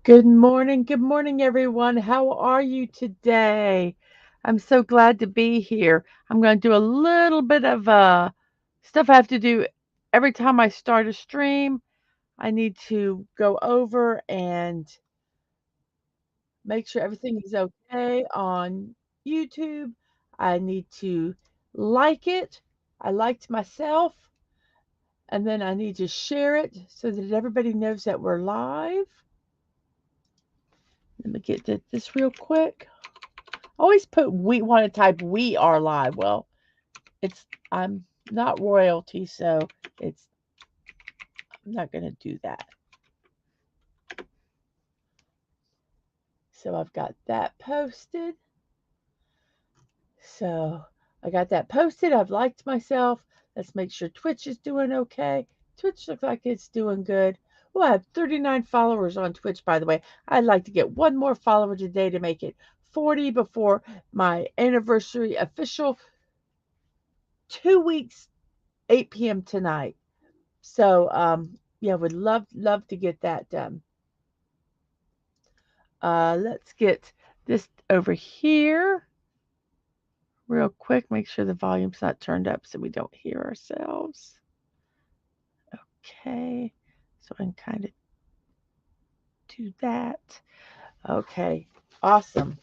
Good morning, everyone. How are you today? I'm so glad to be here. I'm going to do a little bit of stuff I have to do every time I start a stream. I need to go over and make sure everything is okay on YouTube. I need to like it. I liked myself, and then I need to share it so that everybody knows that we're live. Let me get to this real quick. Always put we want to type we are live. Well, it's I'm not royalty, so it's I'm not gonna do that. So I've got that posted. So I got that posted. I've liked myself. Let's make sure Twitch is doing okay. Twitch looks like it's doing good. Well, I have 39 followers on Twitch, by the way. I'd like to get one more follower today to make it 40 before my anniversary official 2 weeks, 8 p.m. tonight. So, yeah, would love to get that done. Let's get this over here real quick. Make sure the volume's not turned up so we don't hear ourselves. Okay, so I can kind of do that. Okay, awesome.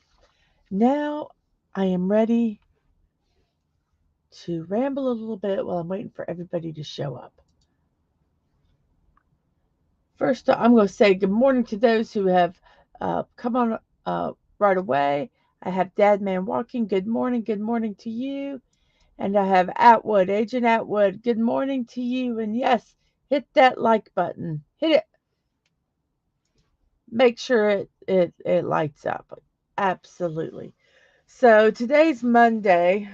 Now I am ready to ramble a little bit while I'm waiting for everybody to show up. First, I'm going to say good morning to those who have come on right away. I have Dadman Walking. Good morning to you. And I have Atwood, Agent Atwood. Good morning to you. And yes, hit that like button. Hit it. Make sure it lights up. Absolutely. So today's Monday,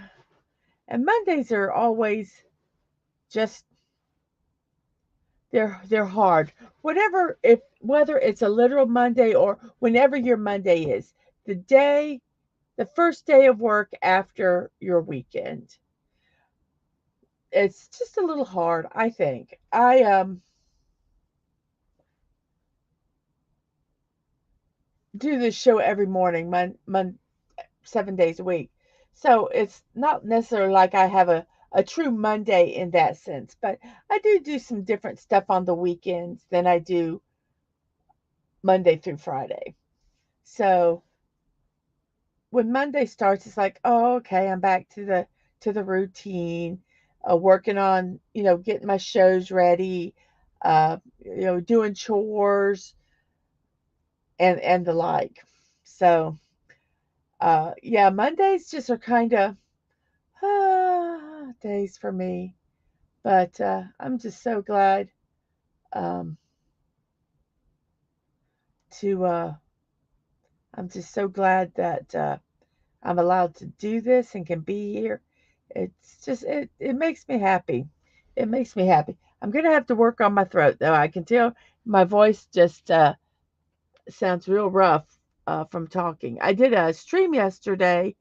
and Mondays are always just they're hard. Whatever if whether it's a literal Monday or whenever your Monday is, the first day of work after your weekend. It's just a little hard, I think. I do this show every morning, 7 days a week. So it's not necessarily like I have a true Monday in that sense, but I do some different stuff on the weekends than I do Monday through Friday. So when Monday starts, it's like, oh, okay, I'm back to the routine, working on getting my shows ready, doing chores and the like. So yeah, Mondays just are kind of days for me, but I'm just so glad um, to. I'm just so glad that I'm allowed to do this and can be here. It's just it makes me happy. It makes me happy. I'm gonna have to work on my throat though. I can tell my voice just sounds real rough from talking. I did a stream yesterday.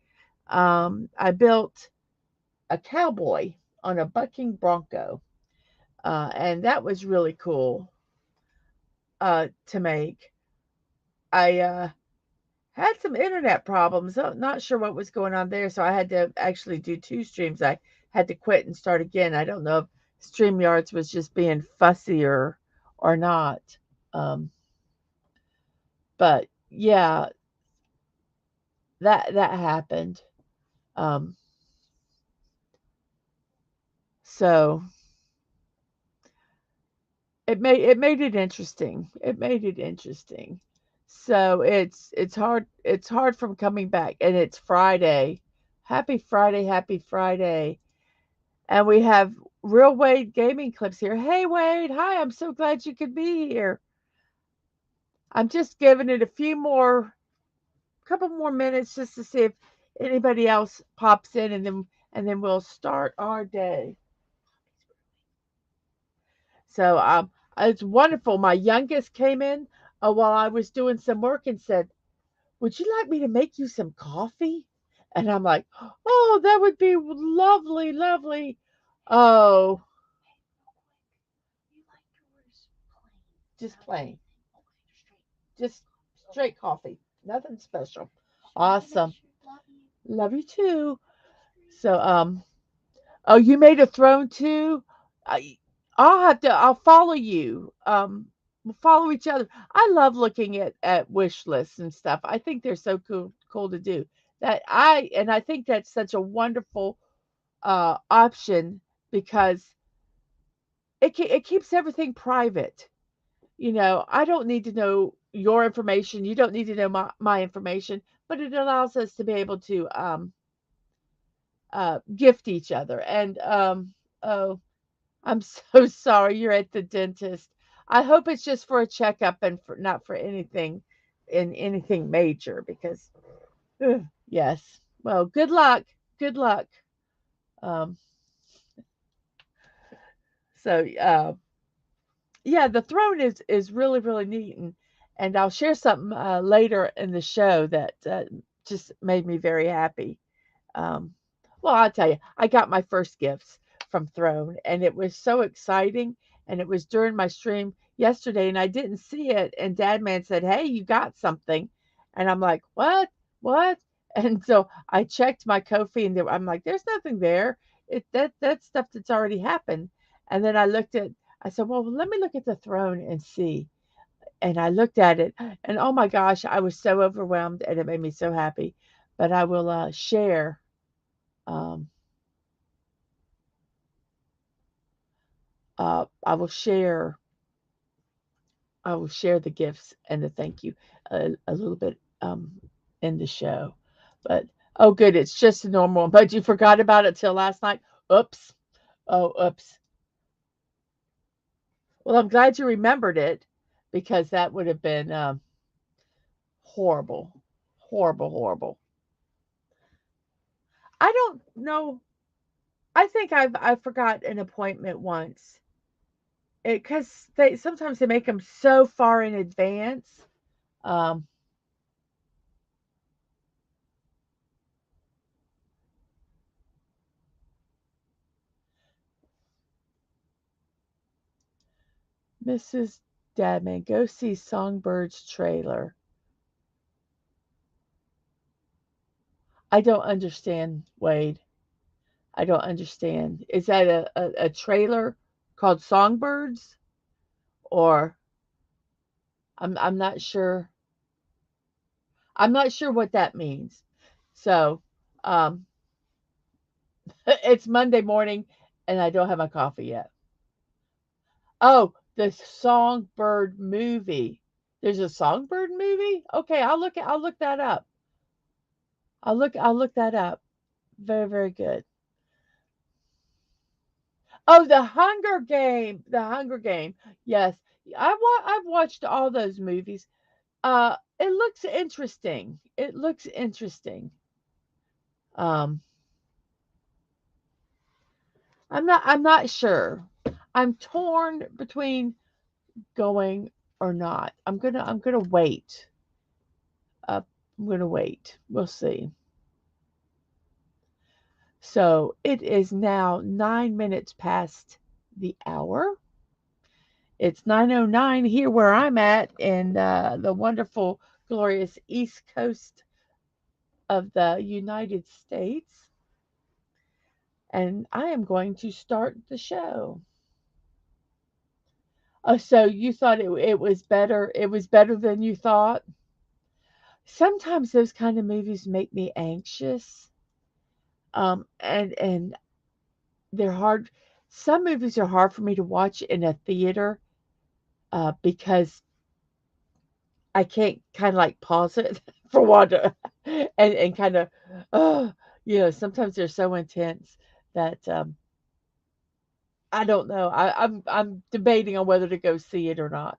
I built a cowboy on a bucking bronco, and that was really cool to make. I had some internet problems. I'm not sure what was going on there, so I had to actually do two streams. I had to quit and start again. I don't know if StreamYards was just being fussy or not. Um, but yeah, that happened. Um, so it made it interesting. It made it interesting. So it's hard from coming back, and it's Friday. Happy Friday. And we have Real Wade Gaming Clips here. Hey, Wade. Hi. I'm so glad you could be here. I'm just giving it a couple more minutes just to see if anybody else pops in, and then we'll start our day. So it's wonderful. My youngest came in while I was doing some work and said, "Would you like me to make you some coffee?" And I'm like, "Oh, that would be lovely, lovely." Oh, just plain. Just straight coffee. Nothing special. Awesome. Love you too. So, oh, you made a throne too? I, I'll follow you. We'll follow each other. I love looking at wish lists and stuff. I think they're so cool to do. And I think that's such a wonderful option because it keeps everything private. I don't need to know your information. You don't need to know my information, but it allows us to be able to gift each other. And oh, I'm so sorry you're at the dentist. I hope it's just for a checkup and not for anything major because yes. Well, good luck. Good luck. Um, so yeah, the throne is really really neat, and I'll share something later in the show that just made me very happy. Um, well, I'll tell you, I got my first gifts from Throne, and it was so exciting. And it was during my stream yesterday, and I didn't see it. And Dadman said, "Hey, you got something," and I'm like, "What? What?" And so I checked my Kofi, and I'm like, "There's nothing there. That's stuff that's already happened." And then I said, "Well, let me look at the Throne and see." And I looked at it, and oh my gosh, I was so overwhelmed, and it made me so happy. But I will share. Um, I will share. I will share the gifts and the thank you a little bit in the show. But oh, good, it's just a normal. But you forgot about it till last night. Oops. Oh, oops. Well, I'm glad you remembered it because that would have been horrible, horrible, horrible. I don't know. I think I forgot an appointment once. Because they sometimes they make them so far in advance. Um, Mrs. Dadman, go see Songbird's trailer. I don't understand, Wade. I don't understand. Is that a trailer called Songbirds? Or I'm not sure. I'm not sure what that means. So um, it's Monday morning and I don't have my coffee yet. Oh, the Songbird movie. There's a Songbird movie? Okay, I'll look that up. I'll look that up. Very, very good. Oh, The Hunger Game. The Hunger Game. Yes. I've watched all those movies. It looks interesting. It looks interesting. Um, I'm not sure. I'm torn between going or not. I'm gonna wait. Uh, I'm gonna wait. We'll see. So it is now 9 minutes past the hour. It's 9:09 here where I'm at in the wonderful, glorious East Coast of the United States. And I am going to start the show. Oh, so you thought it was better? It was better than you thought? Sometimes those kind of movies make me anxious. And they're hard. Some movies are hard for me to watch in a theater because I can't kind of like pause it for water and kind of, oh, sometimes they're so intense that I don't know. I'm debating on whether to go see it or not.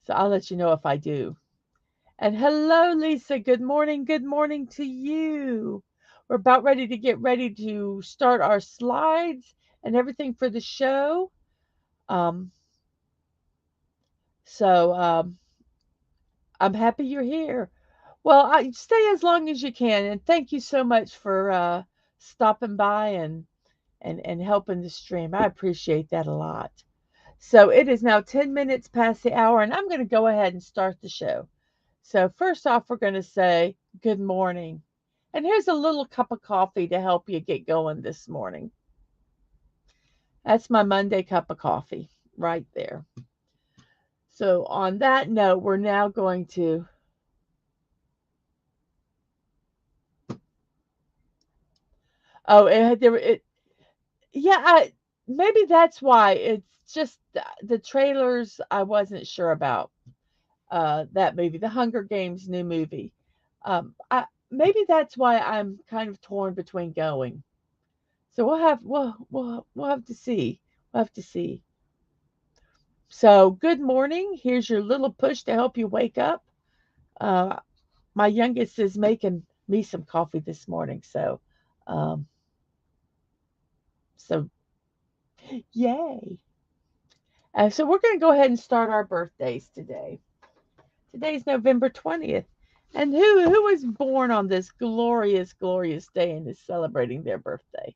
So I'll let you know if I do. And hello, Lisa. Good morning. Good morning to you. We're about ready to start our slides and everything for the show. Um, so I'm happy you're here. Well, stay as long as you can, and thank you so much for stopping by and helping the stream. I appreciate that a lot. So it is now 10 minutes past the hour, and I'm going to go ahead and start the show. So, first off, we're going to say good morning. And here's a little cup of coffee to help you get going this morning. That's my Monday cup of coffee right there. So, on that note, we're now going to. Oh, yeah, maybe that's why. It's just the trailers I wasn't sure about. That movie, the Hunger Games new movie. Maybe that's why I'm kind of torn between going. So we'll have to see. We'll have to see. So good morning. Here's your little push to help you wake up. Uh, my youngest is making me some coffee this morning. Um, so yay. So we're going to go ahead and start our birthdays today. Today's November 20th. And who was born on this glorious, glorious day and is celebrating their birthday?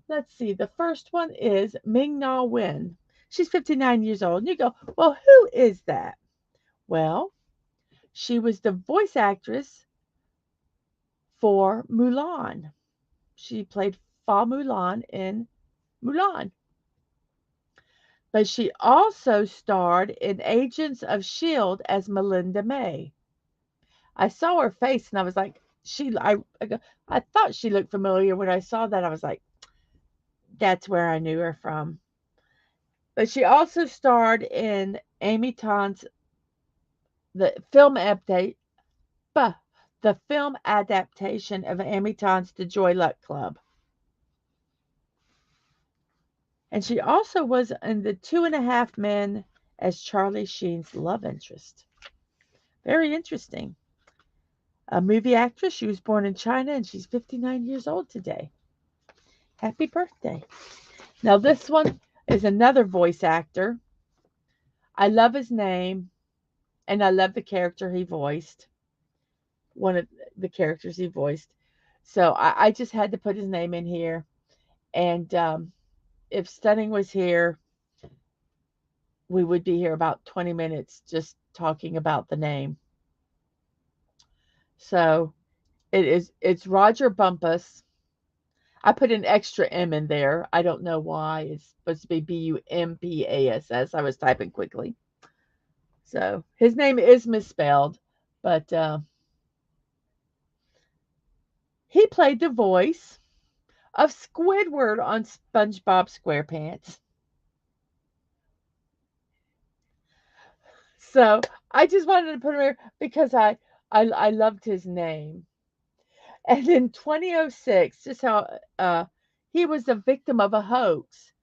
Let's see. The first one is Ming Na Wen. She's 59 years old. And you go, well, who is that? Well, she was the voice actress for Mulan. She played Fa Mulan in Mulan. But she also starred in Agents of S.H.I.E.L.D. as Melinda May. I saw her face and I was like, I thought she looked familiar. When I saw that, I was like, that's where I knew her from. But she also starred in Amy Tan's the film update, the film adaptation of Amy Tan's The Joy Luck Club. And she also was in the 2.5 Men as Charlie Sheen's love interest. Very interesting. A movie actress. She was born in China and she's 59 years old today. Happy birthday. Now, this one is another voice actor. I love his name and I love the character he voiced. One of the characters he voiced. So I just had to put his name in here. And if Stunning was here, we would be here about 20 minutes just talking about the name. So it's Roger Bumpass. I put an extra M in there. I don't know why. It's supposed to be Bumpass. I was typing quickly. So his name is misspelled, but he played the voice of Squidward on SpongeBob SquarePants. So I just wanted to put him here because I loved his name. And in 2006, just how he was a victim of a hoax.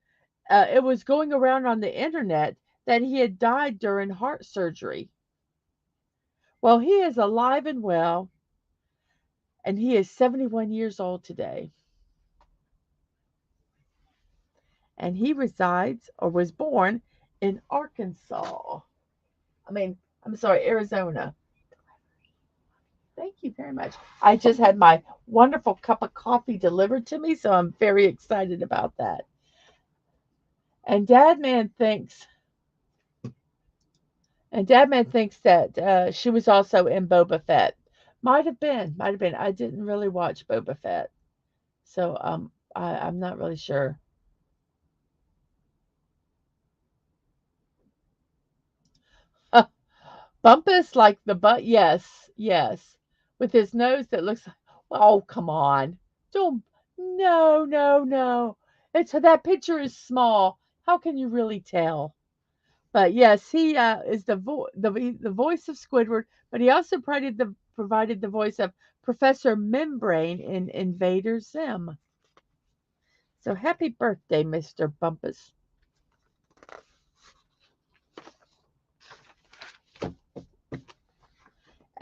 It was going around on the internet that he had died during heart surgery. Well, he is alive and well, and he is 71 years old today. And he resides or was born in Arkansas. I'm sorry, Arizona. Thank you very much. I just had my wonderful cup of coffee delivered to me, so I'm very excited about that. And Dadman thinks that she was also in Boba Fett. Might have been. I didn't really watch Boba Fett, so I'm not really sure. Bumpus like the butt. Yes, yes, with his nose that looks. Oh, come on! Don't. No, no, no. It's that picture is small. How can you really tell? But yes, he is the voice of Squidward, but he also provided the voice of Professor Membrane in Invader Zim. So happy birthday, Mr. Bumpus.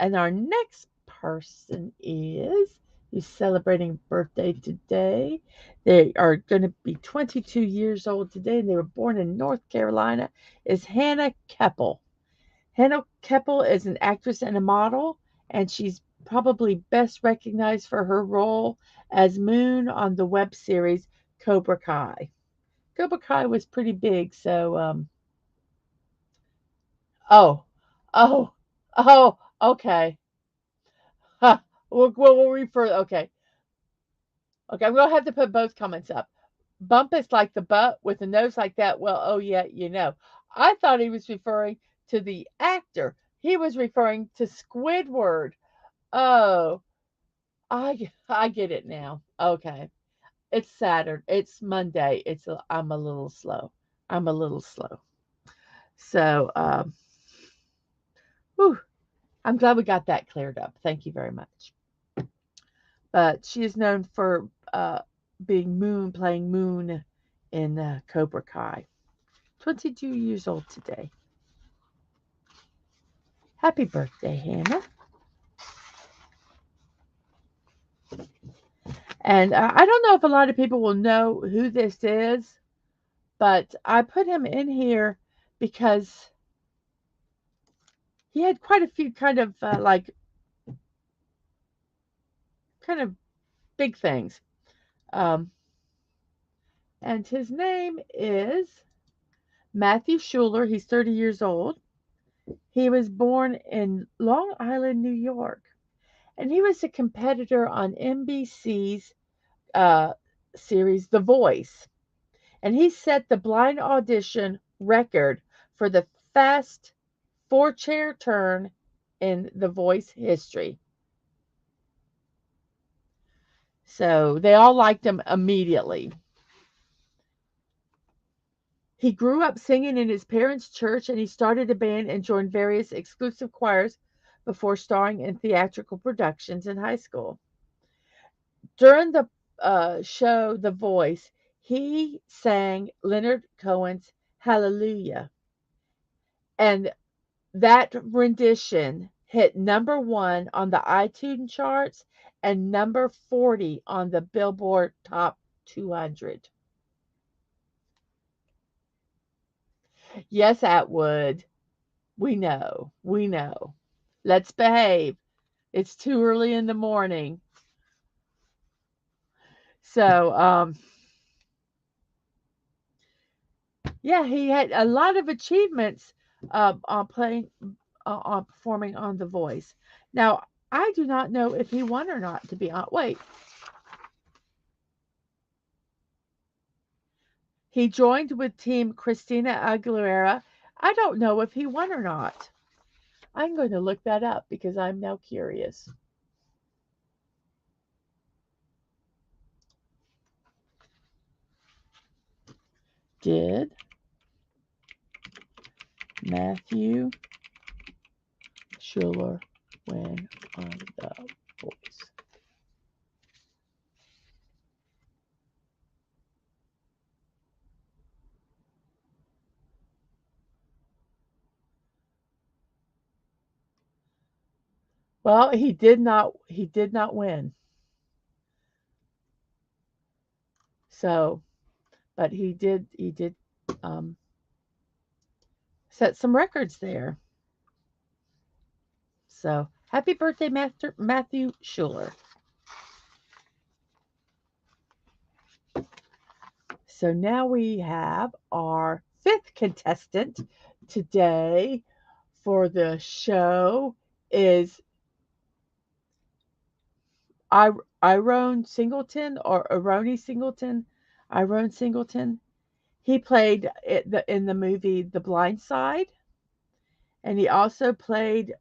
And our next person who's celebrating birthday today. They are going to be 22 years old today, and they were born in North Carolina, is Hannah Keppel. Hannah Keppel is an actress and a model, and she's probably best recognized for her role as Moon on the web series Cobra Kai. Cobra Kai was pretty big, so oh, oh, oh, Okay. Huh. We'll refer. Okay. Okay. I'm going to have to put both comments up. Bumpus like the butt with a nose like that. Well, oh, yeah, you know. I thought he was referring to the actor. He was referring to Squidward. Oh, I get it now. Okay. It's Saturday. It's Monday. I'm a little slow. I'm a little slow. So, whew, I'm glad we got that cleared up. Thank you very much. But she is known for being playing Moon in Cobra Kai. 22 years old today. Happy birthday, Hannah. And I don't know if a lot of people will know who this is, but I put him in here because he had quite a few kind of big things. Um, and his name is Matthew Schuler. He's 30 years old. He was born in Long Island, New York, and he was a competitor on NBC's uh, series The Voice. And he set the blind audition record for the fast four-chair turn in The Voice history. So they all liked him immediately. He grew up singing in his parents' church, and he started a band and joined various exclusive choirs before starring in theatrical productions in high school. During the show The Voice, he sang Leonard Cohen's Hallelujah, and that rendition hit number 1 on the iTunes charts and number 40 on the Billboard Top 200. Yes, Atwood. We know. We know. Let's behave. It's too early in the morning. So, yeah, he had a lot of achievements on playing, on performing on The Voice. Now, I do not know if he won or not, to be honest. Wait, he joined with Team Christina Aguilera. I don't know if he won or not. I'm going to look that up because I'm now curious. Did Matthew Schuler win on The Voice? Well, he did not. He did not win. So, but he did. He did um, set some records there. So, happy birthday, Matthew Schuler. So now we have our 5th contestant today for the show is Irone Singleton or Aroni Singleton. Irone Singleton. He played in the movie The Blind Side, and he also played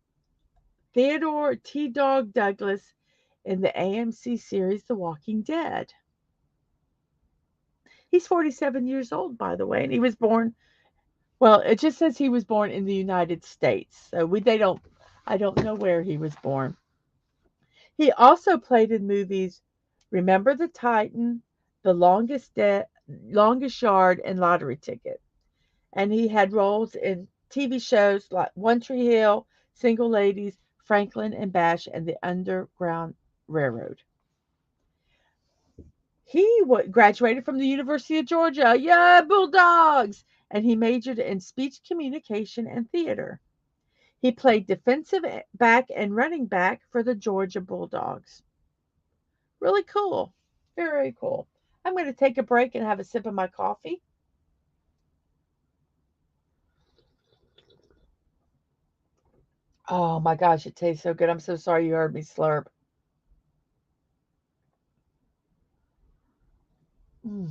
Theodore T. Dog Douglas in the AMC series The Walking Dead. He's 47 years old, by the way, and he was born. Well, it just says he was born in the United States, so I don't know where he was born. He also played in movies Remember the Titan, The Longest Yard, and Lottery Ticket. And he had roles in TV shows like One Tree Hill, Single Ladies, Franklin and Bash, and the Underground Railroad. He graduated from the University of Georgia. Yeah, Bulldogs! And he majored in speech communication and theater. He played defensive back and running back for the Georgia Bulldogs. Really cool. Very cool. I'm going to take a break and have a sip of my coffee. Oh my gosh, it tastes so good. I'm so sorry you heard me slurp. Mm.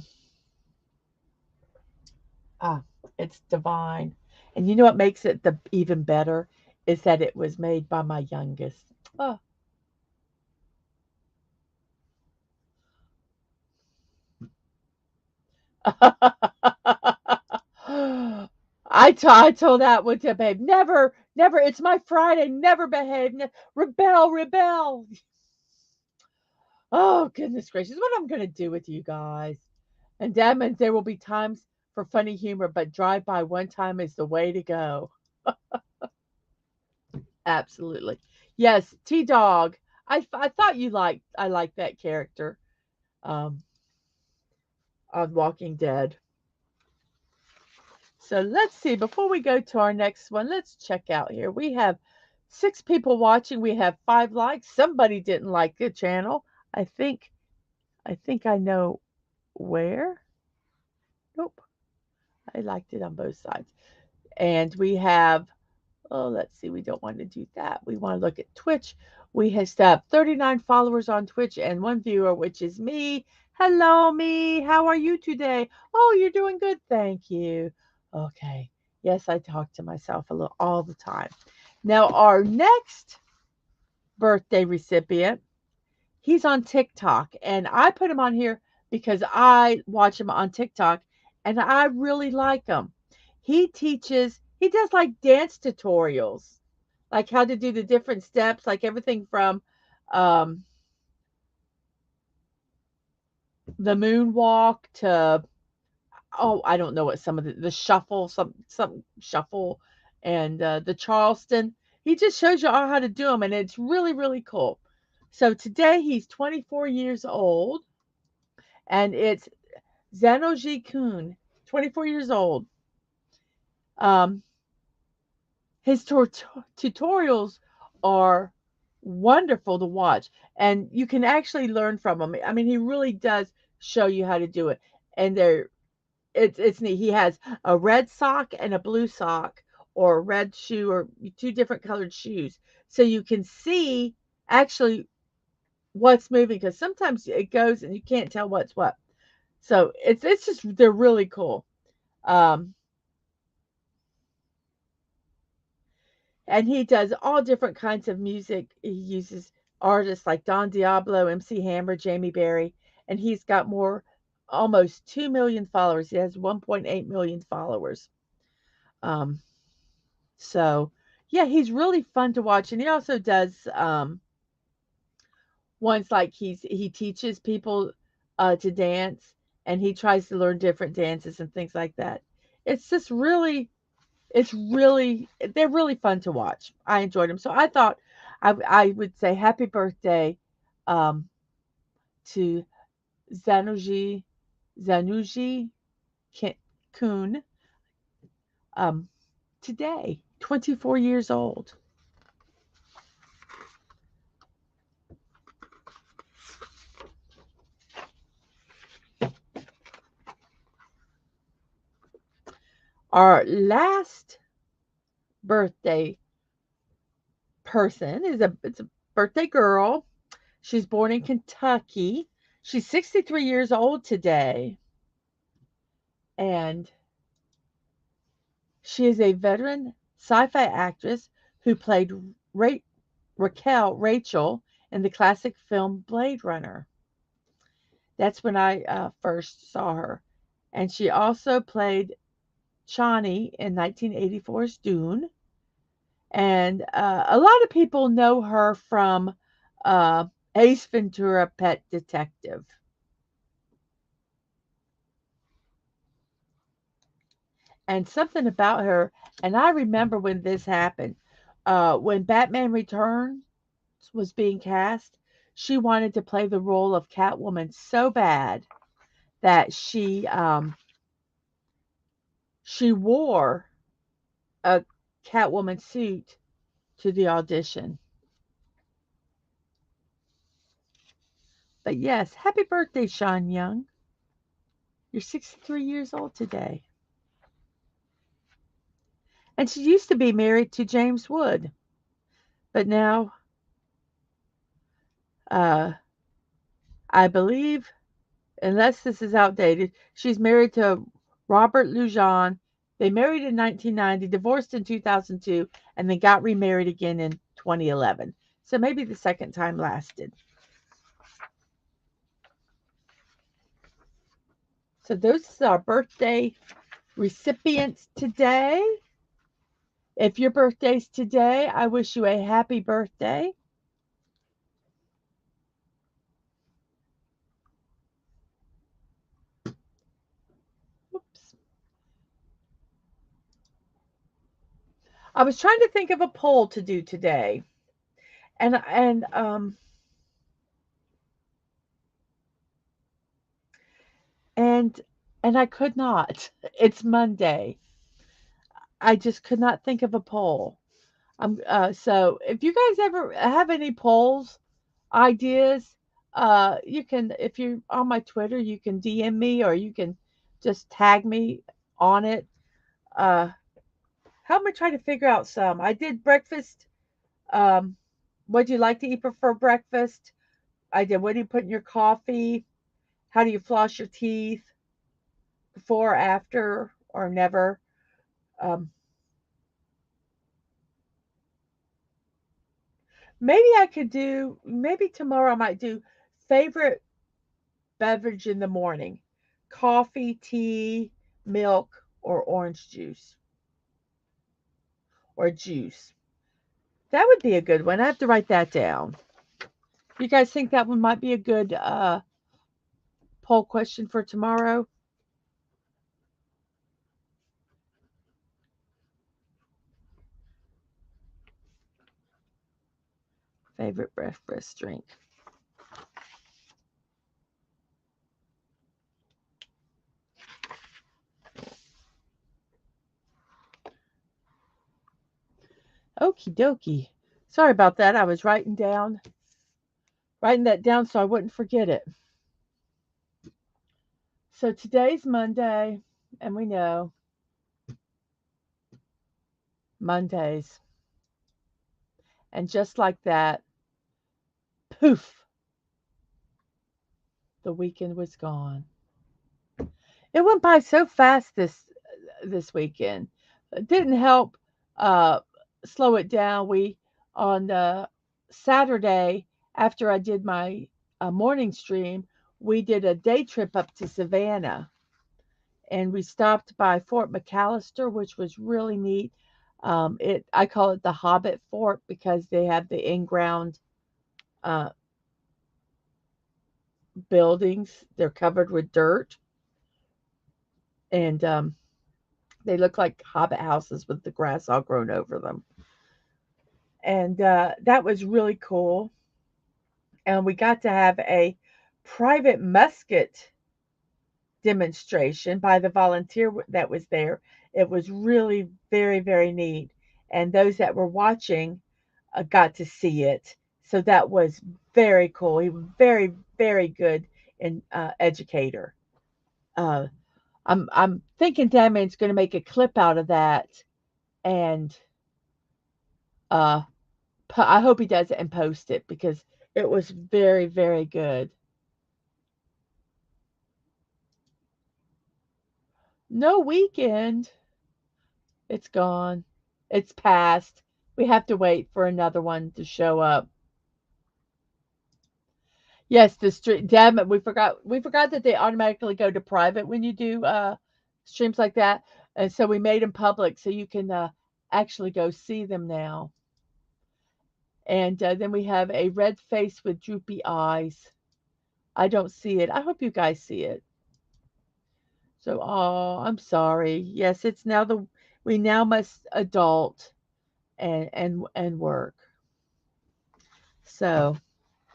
Ah, it's divine. And you know what makes it the even better is that it was made by my youngest. Oh. I told that one to babe, never, never. It's my Friday. Never behave. Rebel, rebel. Oh goodness gracious, what I'm gonna do with you guys? And that means there will be times for funny humor, but drive by one time is the way to go. Absolutely. Yes, T Dog. I thought you liked I liked that character um on Walking Dead. So let's see. Before we go to our next one, let's check out here. We have 6 people watching. We have 5 likes. Somebody didn't like the channel. I think I know where. Nope. I liked it on both sides. And we have, oh, let's see, we don't want to do that. We want to look at Twitch. We have 39 followers on Twitch and 1 viewer, which is me. Hello, me. How are you today? Oh, you're doing good. Thank you. Okay. Yes, I talk to myself a little all the time. Now, our next birthday recipient, he's on TikTok, and I put him on here because I watch him on TikTok, and I really like him. He does like dance tutorials, like how to do the different steps, like everything from um, the moonwalk to, oh, I don't know what some of the shuffle, some shuffle, and the Charleston. He just shows you all how to do them, and it's really really cool. So today he's 24 years old, and it's Zanoji Kun, 24 years old. Um, his tutorials are wonderful to watch, and you can actually learn from him. I mean, he really does show you how to do it, and it's neat. He has a red sock and a blue sock, or a red shoe, or 2 different colored shoes, so you can see actually what's moving, because sometimes it goes and you can't tell what's what. So it's just they're really cool. Um, and he does all different kinds of music. He uses artists like Don Diablo, MC Hammer, Jamie Berry, and he's got almost 2 million followers. He has 1.8 million followers. Um, so yeah, he's really fun to watch, and he also does ones like he teaches people to dance, and he tries to learn different dances and things like that. It's just really It's really they're really fun to watch. I enjoyed them. So I thought I would say happy birthday um, to Zanuji Zanuji Kun um, today, 24 years old. Our last birthday person it's a birthday girl. She's born in Kentucky. She's 63 years old today, and she is a veteran sci-fi actress who played Ra- Rachel in the classic film Blade Runner. That's when I first saw her. And she also played Chani in 1984's Dune. And a lot of people know her from Ace Ventura: Pet Detective. And something about her, and I remember when this happened, when Batman Returns was being cast, she wanted to play the role of Catwoman so bad that she wore a Catwoman suit to the audition. But yes, happy birthday, Sean Young. You're 63 years old today. And she used to be married to James Wood. But now, uh, I believe, unless this is outdated, she's married to Robert Lujan. They married in 1990, divorced in 2002, and then got remarried again in 2011. So maybe the second time lasted. So those are our birthday recipients today. If your birthday's today, I wish you a happy birthday. Oops. I was trying to think of a poll to do today. And and and I could not. It's Monday. I just could not think of a poll. So if you guys ever have any polls, ideas, you can, if you're on my Twitter, you can DM me or you can just tag me on it. Uh, Help me try to figure out some. I did breakfast. Um, what do you like to eat for breakfast? I did. What do you put in your coffee? How do you floss your teeth? Before, after, or never? Um, Maybe I could do. Maybe tomorrow I might do favorite beverage in the morning: coffee, tea, milk, or orange juice or juice. That would be a good one. I have to write that down. You guys think that one might be a good poll question for tomorrow? Favorite breakfast drink. Okie dokie. Sorry about that. I was writing that down so I wouldn't forget it. So today's Monday, and we know Mondays. And just like that, poof, the weekend was gone. It went by so fast this weekend. It didn't help uh, slow it down. We on Saturday after I did my morning stream, we did a day trip up to Savannah, and we stopped by Fort McAllister, which was really neat. It I call it the Hobbit Fort because they have the in-ground uh, buildings. They're covered with dirt, and they look like hobbit houses with the grass all grown over them. And that was really cool. And we got to have a private musket demonstration by the volunteer that was there. It was really very, very neat. And those that were watching got to see it. So that was very cool. He was very, very good in educator. Uh, I'm thinking Dadman's going to make a clip out of that, and uh, I hope he does it and post it because it was very, very good. No weekend. It's gone. It's past. We have to wait for another one to show up. Yes, the stream. Damn it, we forgot. We forgot that they automatically go to private when you do streams like that, and so we made them public so you can actually go see them now. And then we have a red face with droopy eyes. I don't see it. I hope you guys see it. So, oh, I'm sorry. Yes, it's now the we now must adult and work. So,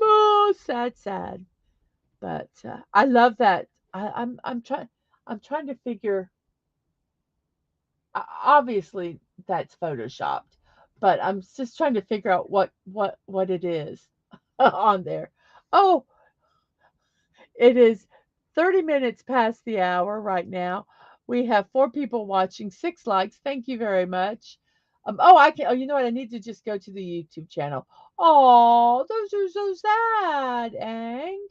oh, sad, sad. But I love that. I'm trying to figure. Obviously, that's photoshopped, but I'm just trying to figure out what it is on there. Oh, it is 30 minutes past the hour right now. We have 4 people watching, 6 likes. Thank you very much. Oh, I can. Oh, you know what? I need to just go to the YouTube channel. Oh, those are so sad, Ang.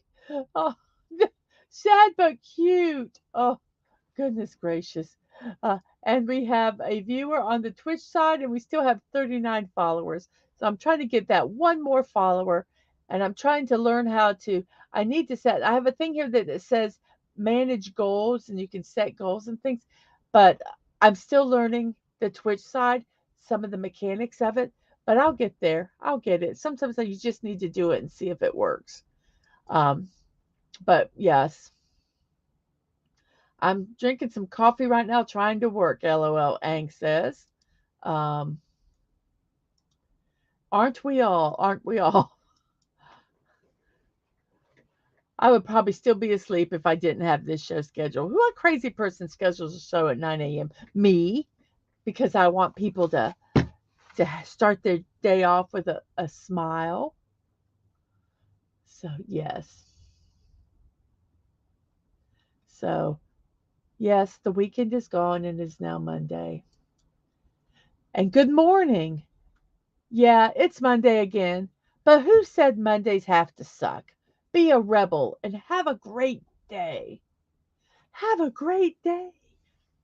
Oh, sad but cute. Oh, goodness gracious. And we have a viewer on the Twitch side, and we still have 39 followers. So I'm trying to get that one more follower, and I'm trying to learn how to. I need to set. I have a thing here that it says manage goals, and you can set goals and things, but I'm still learning the Twitch side, some of the mechanics of it. But I'll get there. I'll get it. Sometimes you just need to do it and see if it works. Um, but yes. I'm drinking some coffee right now, trying to work, LOL, Ang says. Um, aren't we all? Aren't we all? I would probably still be asleep if I didn't have this show scheduled. What crazy person schedules a show at 9 a.m.? Me, because I want people to start their day off with a smile. So, yes. So, yes, the weekend is gone and is now Monday. And good morning. Yeah, it's Monday again. But who said Mondays have to suck? Be a rebel and have a great day. Have a great day.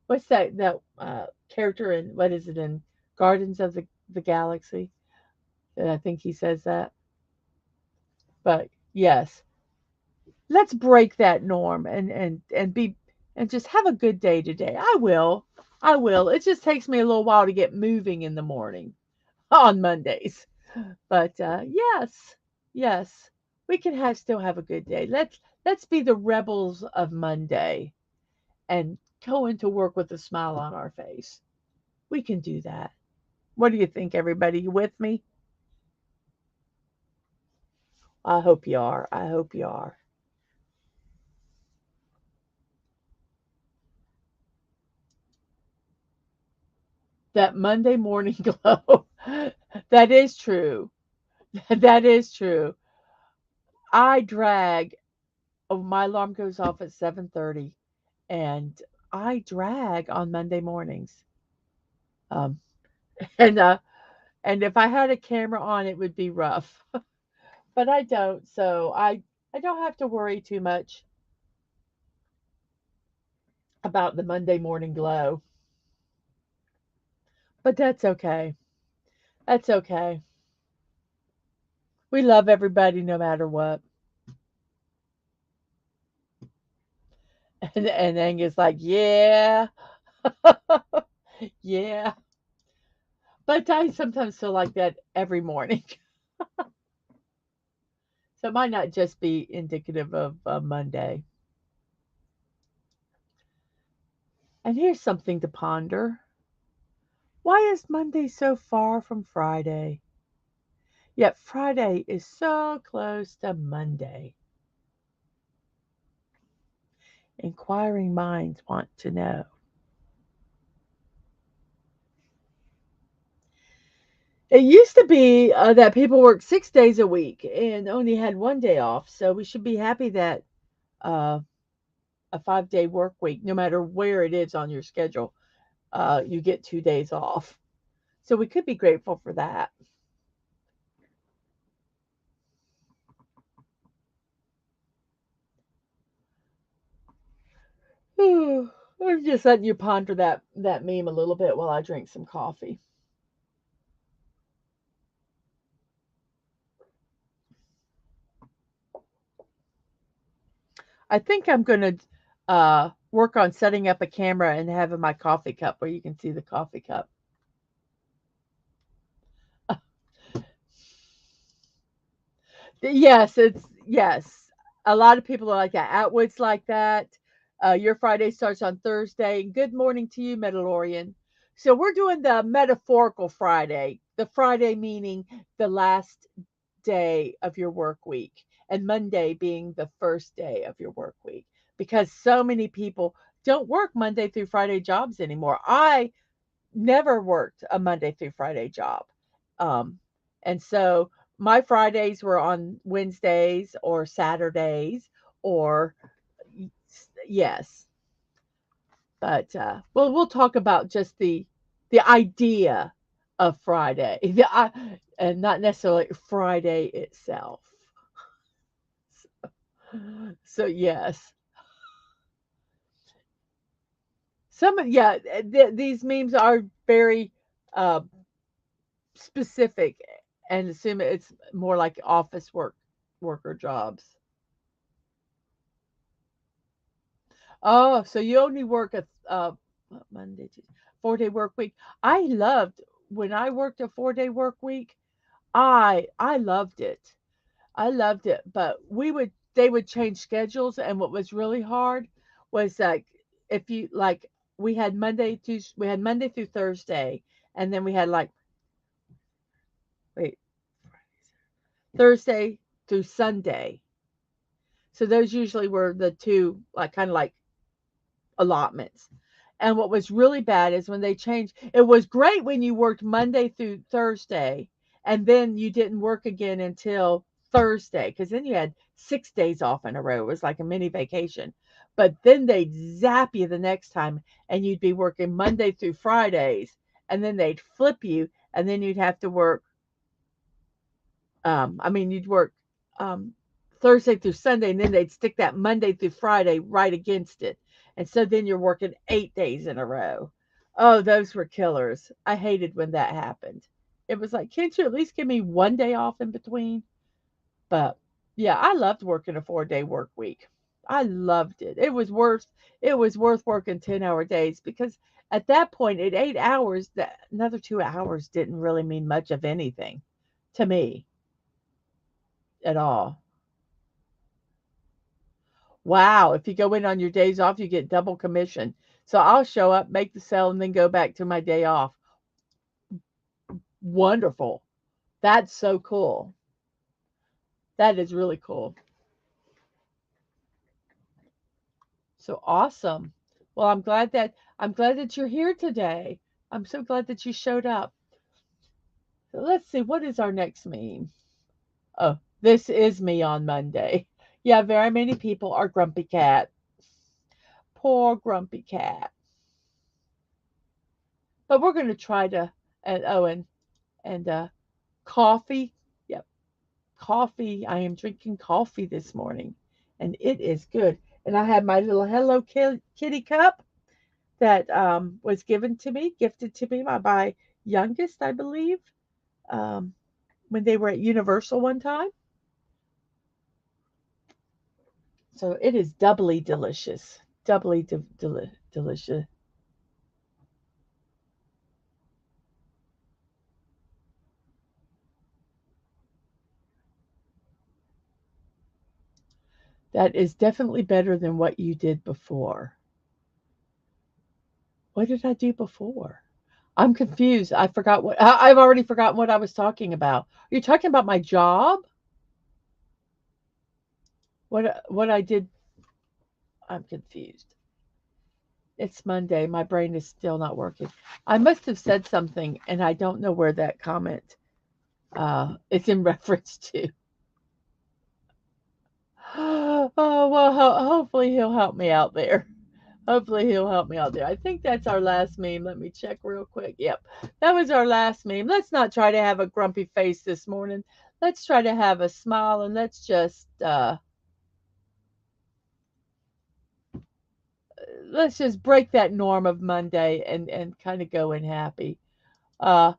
What's that character in what is it in Gardens of the Galaxy? And I think he says that. But yes, let's break that norm and be and just have a good day today. I will. I will. It just takes me a little while to get moving in the morning on Mondays. But yes, yes, we can still have a good day. Let's be the rebels of Monday and go into work with a smile on our face. We can do that. What do you think, everybody? You with me? I hope you are. I hope you are. That Monday morning glow. That is true. That is true. I drag. Oh, my alarm goes off at 7:30, and I drag on Monday mornings. Um, and and if I had a camera on, it would be rough, but I don't, so I don't have to worry too much about the Monday morning glow. But that's okay. That's okay. We love everybody no matter what. And Angus like, yeah, yeah. But I sometimes feel like that every morning. So it might not just be indicative of Monday. And here's something to ponder. Why is Monday so far from Friday? Yet Friday is so close to Monday. Inquiring minds want to know. It used to be that people worked 6 days a week and only had one day off. So we should be happy that uh, a 5 day work week, no matter where it is on your schedule, you get 2 days off. So we could be grateful for that. I'm just letting you ponder that meme a little bit while I drink some coffee. I think I'm going to work on setting up a camera and having my coffee cup where you can see the coffee cup. Yes, yes. A lot of people are like that. Atwood's like that. Your Friday starts on Thursday. Good morning to you, Mandalorian. So we're doing the metaphorical Friday. The Friday meaning the last day of your work week, and Monday being the first day of your work week. Because so many people don't work Monday through Friday jobs anymore. I never worked a Monday through Friday job. Um, and so my Fridays were on Wednesdays or Saturdays or yes. But we'll talk about just the idea of Friday. And not necessarily Friday itself. So yes, yeah, these memes are very uh, specific, and assume it's more like office worker jobs. Oh, so you only work a Monday, Tuesday, 4-day work week. I loved when I worked a 4-day work week. I loved it. I loved it, but they would change schedules, and what was really hard was like if you like we had Monday through Thursday, and then we had like wait Thursday through Sunday. So those usually were the two like kind of like allotments. And what was really bad is when they changed, it was great when you worked Monday through Thursday and then you didn't work again until Thursday because then you had 6 days off in a row. It was like a mini vacation. But then they'd zap you the next time and you'd be working Monday through Fridays and then they'd flip you and then you'd have to work you'd work um, Thursday through Sunday, and then they'd stick that Monday through Friday right against it. And so then you're working 8 days in a row. Oh, those were killers. I hated when that happened. It was like, can't you at least give me one day off in between? But yeah, I loved working a 4-day work week. I loved it. It was worth working 10-hour days because at that point at 8 hours, that another 2 hours didn't really mean much of anything to me at all. Wow, if you go in on your days off, you get double commission. So I'll show up, make the sale, and then go back to my day off. Wonderful. That's so cool. That is really cool. So awesome. Well, I'm glad that you're here today. I'm so glad that you showed up. So let's see, what is our next meme? Oh, this is me on Monday. Yeah, very many people are grumpy cat. Poor grumpy cat. But we're going to try to and and coffee. Yep, coffee. I am drinking coffee this morning, and it is good. And I have my little Hello Kitty cup that was gifted to me by my youngest, I believe, um, when they were at Universal one time. So it is doubly delicious. Doubly delicious. That is definitely better than what you did before. What did I do before? I'm confused. I've already forgotten what I was talking about. Are you talking about my job? What I did? I'm confused. It's Monday. My brain is still not working. I must have said something, and I don't know where that comment is in reference to. Oh well, hopefully he'll help me out there. Hopefully he'll help me out there. I think that's our last meme. Let me check real quick. Yep, that was our last meme. Let's not try to have a grumpy face this morning. Let's try to have a smile and let's just break that norm of Monday and kind of go in happy. Uh,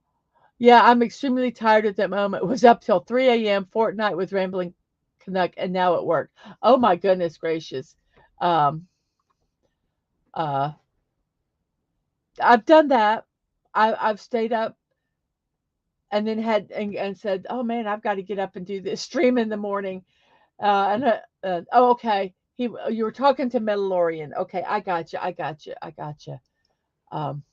yeah, I'm extremely tired at that moment. It was up till 3 a.m. Fortnite with Rambling Canuck, and now at work. Oh my goodness gracious. Um, uh, I've done that. I've stayed up and then and said, "Oh man, I've got to get up and do this stream in the morning." Oh, okay. You were talking to Mandalorian. Okay, I got you. I got you. I got you. Um,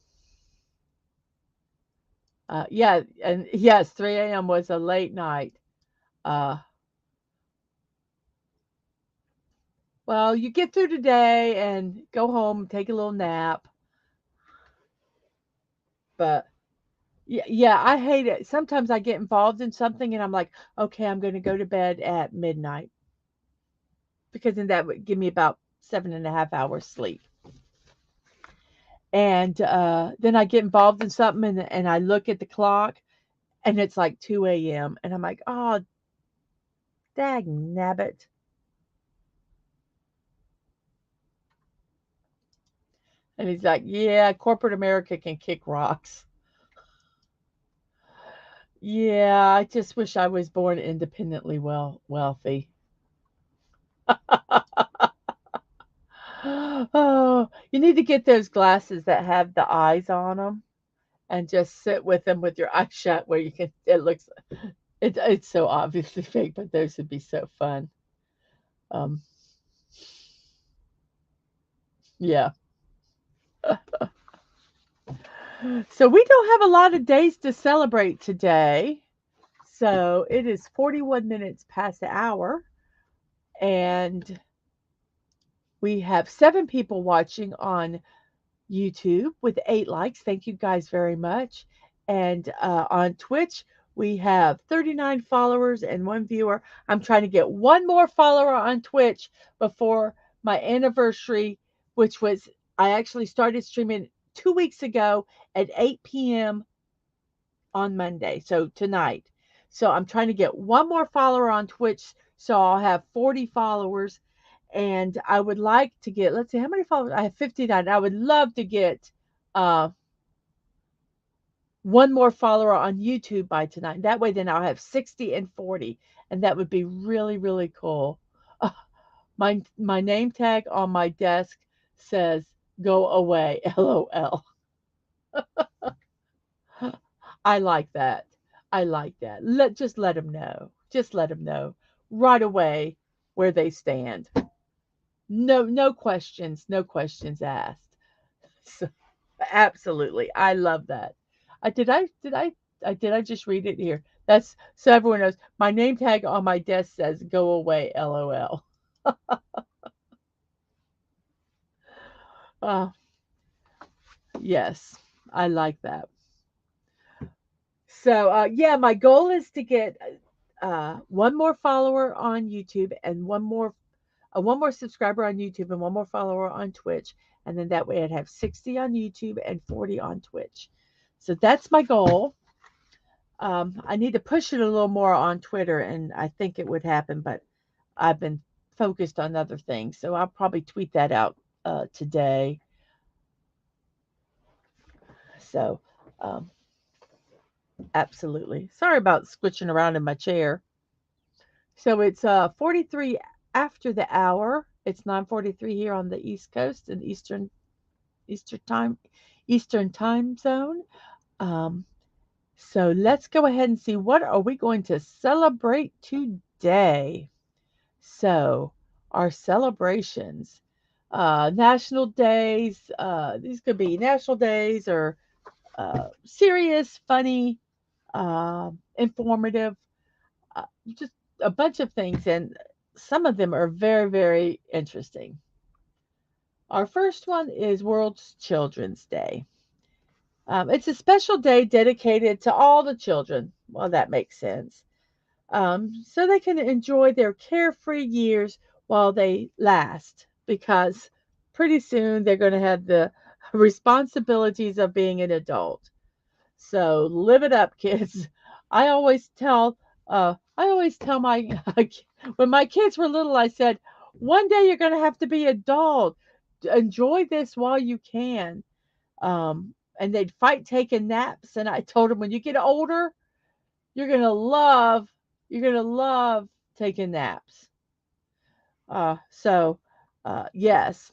yeah, and yes, 3 a.m. was a late night. Uh, well, you get through today and go home, take a little nap. But yeah, I hate it. Sometimes I get involved in something and I'm like, okay, I'm going to go to bed at midnight because then that would give me about 7.5 hours sleep. And then I get involved in something, and I look at the clock, and it's like 2 a.m. And I'm like, oh, dag nabbit. And he's like, yeah, corporate America can kick rocks. Yeah, I just wish I was born independently wealthy. Oh, you need to get those glasses that have the eyes on them and just sit with them with your eyes shut where you can, it's so obviously fake, but those would be so fun. Um, yeah. So we don't have a lot of days to celebrate today. So it is 41 minutes past the hour, and we have 7 people watching on YouTube with 8 likes. Thank you guys very much. And on Twitch, we have 39 followers and 1 viewer. I'm trying to get one more follower on Twitch before my anniversary, which was, I actually started streaming 2 weeks ago at 8 p.m. on Monday, so tonight. So I'm trying to get one more follower on Twitch, so I'll have 40 followers. And I would like to get, let's see, how many followers? I have 59. I would love to get uh, one more follower on YouTube by tonight. That way, then I'll have 60 and 40, and that would be really, really cool. Uh, my name tag on my desk says "Go away," LOL. I like that. I like that. Let them know. Just let them know right away where they stand. No questions. No questions asked. So, absolutely, I love that. Did I just read it here? That's so everyone knows. My name tag on my desk says "Go away," LOL. Uh, yes, I like that. So yeah, my goal is to get one more follower on YouTube and one more subscriber on YouTube and one more follower on Twitch, and then that way I'd have 60 on YouTube and 40 on Twitch. So that's my goal. I need to push it a little more on Twitter, and I think it would happen, but I've been focused on other things, so I'll probably tweet that out today. So, um, absolutely. Sorry about switching around in my chair. So it's 43 after the hour. It's 9:43 here on the East Coast and Eastern time Eastern time zone. Um, so let's go ahead and see what are we going to celebrate today. So our celebrations, national days. These could be national days or serious, funny, informative, just a bunch of things, and some of them are very, very interesting. Our first one is World Children's Day. It's a special day dedicated to all the children. Well, that makes sense. So they can enjoy their carefree years while they last, because pretty soon they're going to have the responsibilities of being an adult. So live it up, kids. I always tell my when my kids were little, I said, one day you're going to have to be adult. Enjoy this while you can. And they'd fight taking naps. And I told them, when you get older, you're going to love, you're going to love taking naps. So, yes.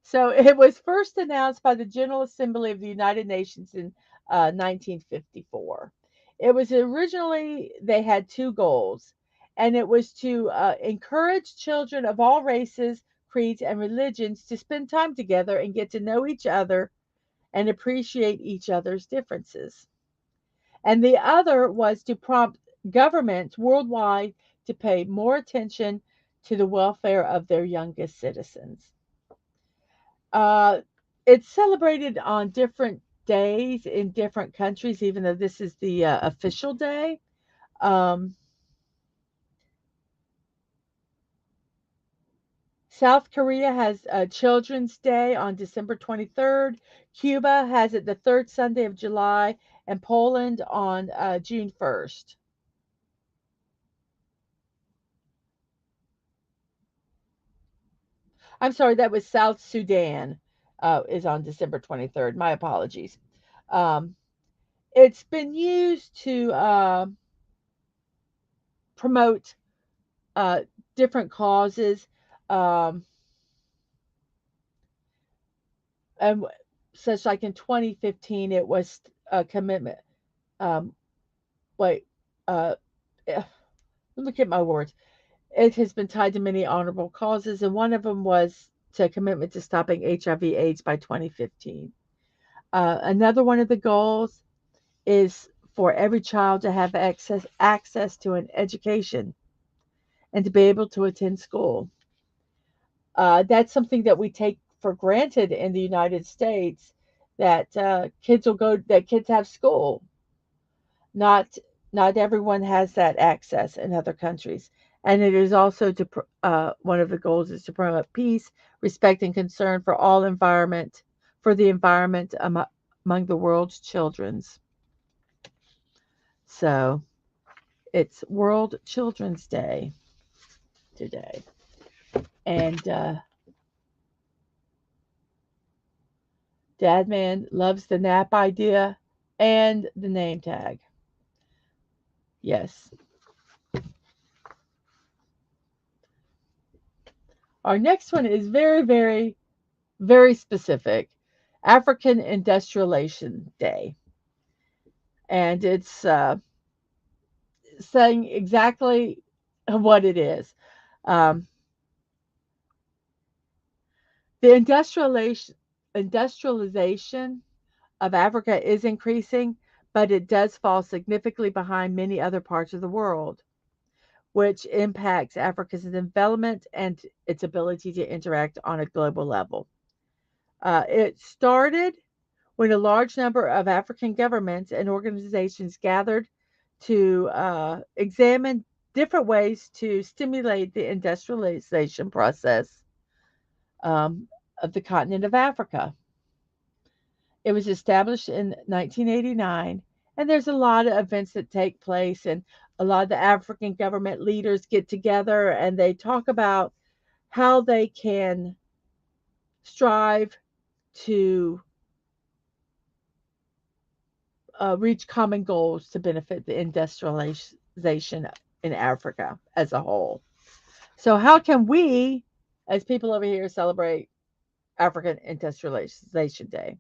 So it was first announced by the General Assembly of the United Nations in 1954. It was originally, they had 2 goals, and it was to encourage children of all races, creeds, and religions to spend time together and get to know each other and appreciate each other's differences. And the other was to prompt governments worldwide to pay more attention to the welfare of their youngest citizens. Uh, it's celebrated on different days in different countries, even though this is the official day. Um, South Korea has Children's Day on December 23rd. Cuba has it the third Sunday of July, and Poland on June 1st. I'm sorry, that was South Sudan is on December 23rd. My apologies. Um, it's been used to promote uh, different causes. Um, and such like in 2015, it was a commitment. Um, wait, uh, look at my words. It has been tied to many honorable causes, and one of them was to commitment to stopping HIV/AIDS by 2015. Another one of the goals is for every child to have access to an education and to be able to attend school. That's something that we take for granted in the United States, that kids have school. Not not everyone has that access in other countries. And it is also to one of the goals is to promote peace, respect, and concern for the environment among the world's children's. So it's World Children's Day today, and Dadman loves the nap idea and the name tag. Yes. Our next one is very, very, very specific. African Industrialization Day. And it's saying exactly what it is. Um, the industrialization of Africa is increasing, but it does fall significantly behind many other parts of the world, which impacts Africa's development and its ability to interact on a global level. It started when a large number of African governments and organizations gathered to examine different ways to stimulate the industrialization process um, of the continent of Africa. It was established in 1989, and there's a lot of events that take place, and a lot of the African government leaders get together and they talk about how they can strive to reach common goals to benefit the industrialization in Africa as a whole. So, how can we, as people over here, celebrate African Industrialization Day?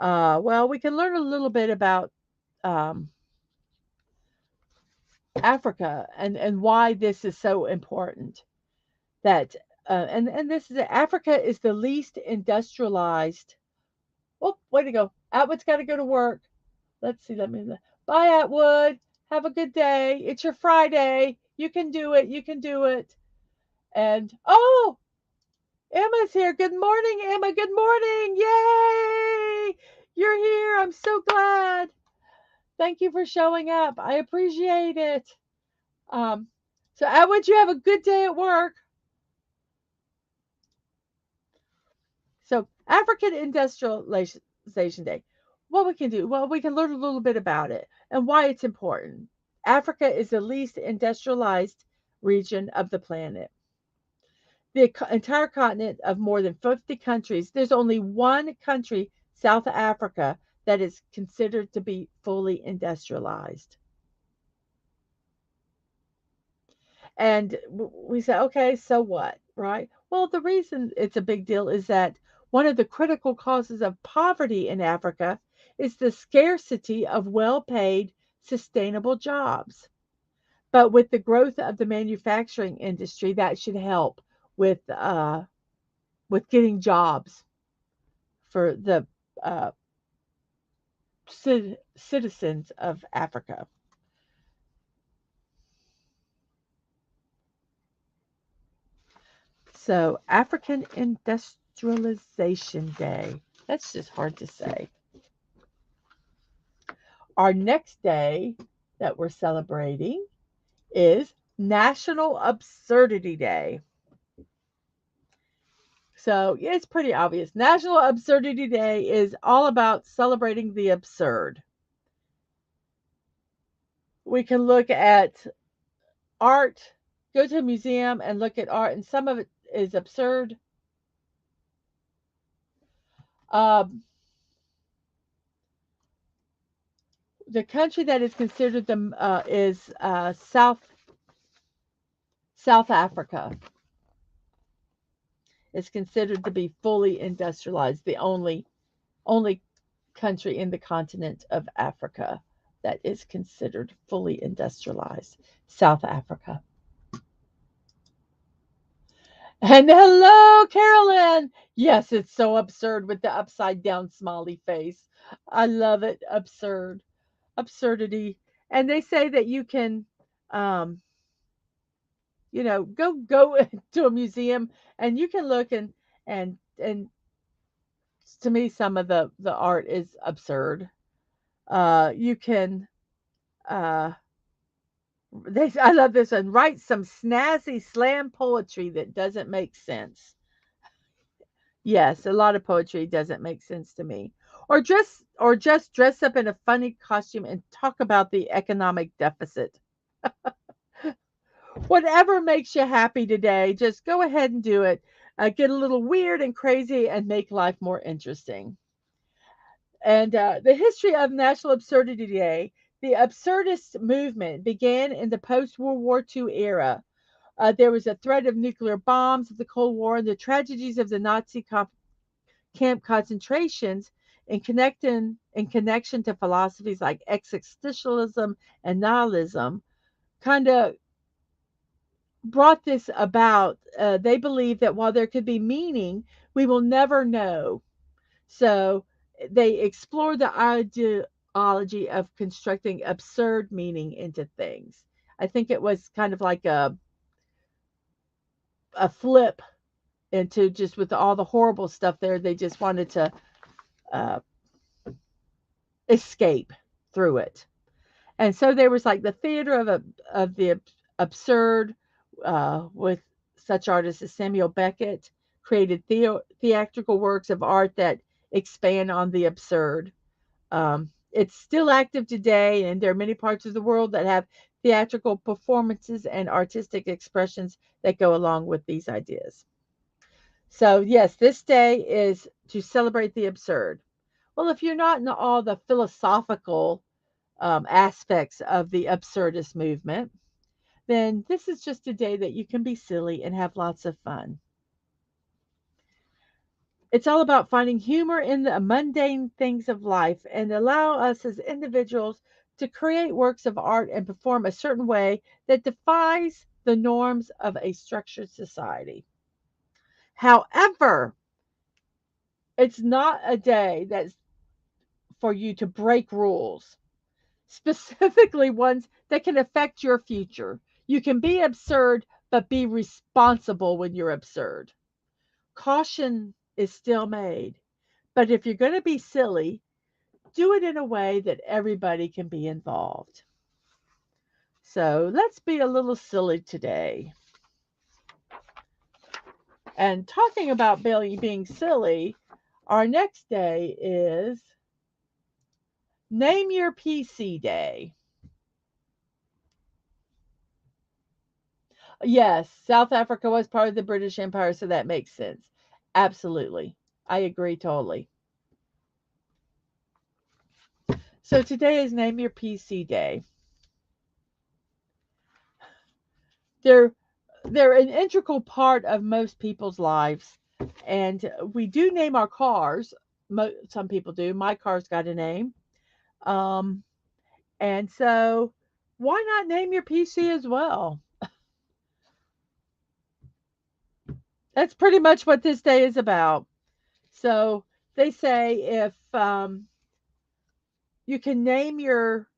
Well, we can learn a little bit about um, Africa and why this is so important. That and this is Africa is the least industrialized. Oh, way to go! Atwood's got to go to work. Let's see. Let me. Bye, Atwood. Have a good day. It's your Friday. You can do it. You can do it. And oh, Emma's here. Good morning, Emma. Good morning. Yay! You're here. I'm so glad. Thank you for showing up. I appreciate it. Um, so Atwood, you have a good day at work. So African Industrialization Day. What we can do? Well, we can learn a little bit about it and why it's important. Africa is the least industrialized region of the planet. The entire continent of more than 50 countries, there's only one country, South Africa, that is considered to be fully industrialized. And we say, okay, so what, right? Well, the reason it's a big deal is that one of the critical causes of poverty in Africa is the scarcity of well paid, sustainable jobs. But with the growth of the manufacturing industry, that should help with getting jobs for the uh, citizens of Africa. So, African Industrialization Day. That's just hard to say. Our next day that we're celebrating is National Absurdity Day. So yeah, it's pretty obvious. National Absurdity Day is all about celebrating the absurd. We can look at art, go to a museum and look at art, and some of it is absurd. Um, the country that is considered the is South Africa. Is considered to be fully industrialized, the only country in the continent of Africa that is considered fully industrialized. South Africa. And hello, Carolyn. Yes, it's so absurd with the upside down smiley face. I love it. Absurd. Absurdity. And they say that you can um, go to a museum and you can look and to me some of the art is absurd. You can uh I love this one. Write some snazzy slam poetry that doesn't make sense. Yes, a lot of poetry doesn't make sense to me. Or just dress up in a funny costume and talk about the economic deficit. Whatever makes you happy today, just go ahead and do it. Get a little weird and crazy and make life more interesting. And the history of National Absurdity Day, the absurdist movement began in the post World War II era. There was a threat of nuclear bombs of the Cold War and the tragedies of the Nazi camp concentrations in connection to philosophies like existentialism and nihilism kind of brought this about. They believe that while there could be meaning, we will never know. So they explore the ideology of constructing absurd meaning into things. I think it was kind of like a flip into just with all the horrible stuff there. They just wanted to uh, escape through it. And so there was like the theater of the absurd with such artists as Samuel Beckett created theatrical works of art that expand on the absurd. It's still active today, and there are many parts of the world that have theatrical performances and artistic expressions that go along with these ideas. So, yes, this day is to celebrate the absurd. Well, if you're not into all the philosophical aspects of the absurdist movement, then this is just a day that you can be silly and have lots of fun. It's all about finding humor in the mundane things of life and allow us as individuals to create works of art and perform a certain way that defies the norms of a structured society. However, it's not a day that's for you to break rules, specifically ones that can affect your future. You can be absurd, but be responsible when you're absurd. Caution is still made. But if you're going to be silly, do it in a way that everybody can be involved. So let's be a little silly today. And talking about being silly, our next day is Name Your PC Day. Yes, South Africa was part of the British Empire, so that makes sense. Absolutely. I agree totally. So today is Name Your PC Day. They're they're an integral part of most people's lives, and we do name our cars. Some people do. My car's got a name, um, and so why not name your PC as well? That's pretty much what this day is about. So they say if you can name your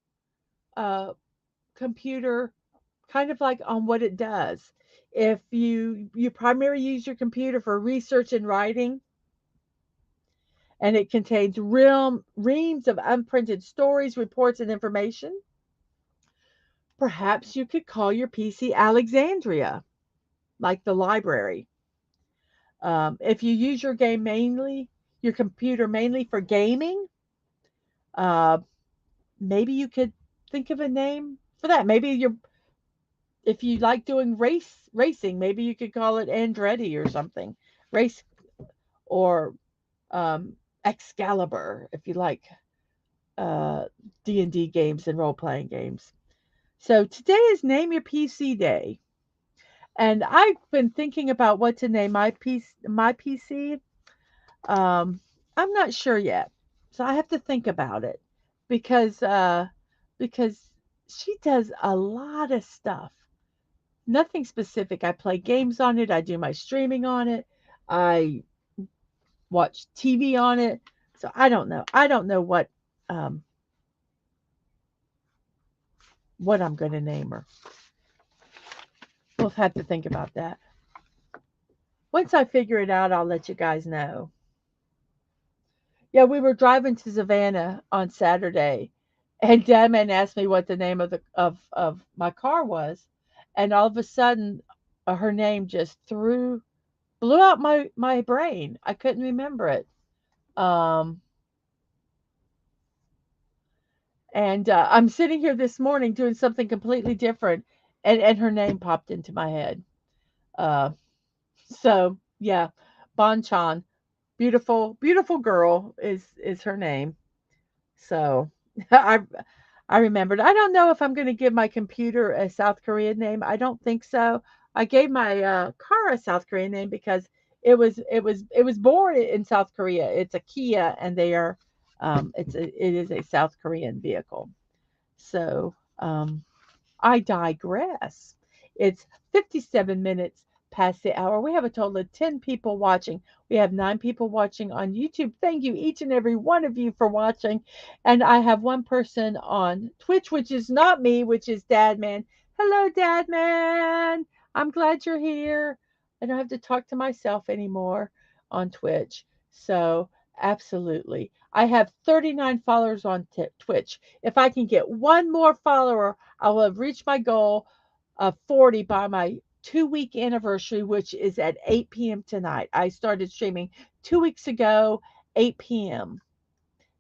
uh, computer kind of like on what it does. If you primarily use your computer for research and writing, and it contains reams of unprinted stories, reports, and information, perhaps you could call your PC Alexandria, like the library. If you use your computer mainly for gaming, uh, maybe you could think of a name for that. Maybe if you like doing racing, maybe you could call it Andretti or something. Race or um, Excalibur if you like uh, D&D games and role playing games. So today is Name Your PC Day, and I've been thinking about what to name My PC. Um, I'm not sure yet, so I have to think about it because because she does a lot of stuff. Nothing specific. I play games on it. I do my streaming on it. I watch TV on it. So I don't know. I don't know what I'm going to name her. We'll have to think about that. Once I figure it out, I'll let you guys know. Yeah, we were driving to Savannah on Saturday, and Dadman asked me what the name of the of my car was, and all of a sudden, her name just blew out my brain. I couldn't remember it. Um, and I'm sitting here this morning doing something completely different, and her name popped into my head. Uh, so yeah, Bonchan, beautiful girl is her name. So I I remembered. I don't know if I'm going to give my computer a South Korean name. I don't think so. I gave my car a South Korean name because it was born in South Korea. It's a Kia, and they are it is a South Korean vehicle. So I digress. It's 57 minutes past the hour. We have a total of 10 people watching. We have 9 people watching on YouTube. Thank you, each and every one of you, for watching. And I have one person on Twitch, which is not me, which is Dadman. Hello, Dadman. I'm glad you're here. I don't have to talk to myself anymore on Twitch. So, absolutely. I have 39 followers on Twitch. If I can get one more follower, I will have reached my goal of 40 by my 2 week anniversary, which is at 8 p.m. tonight. I started streaming 2 weeks ago, 8 p.m.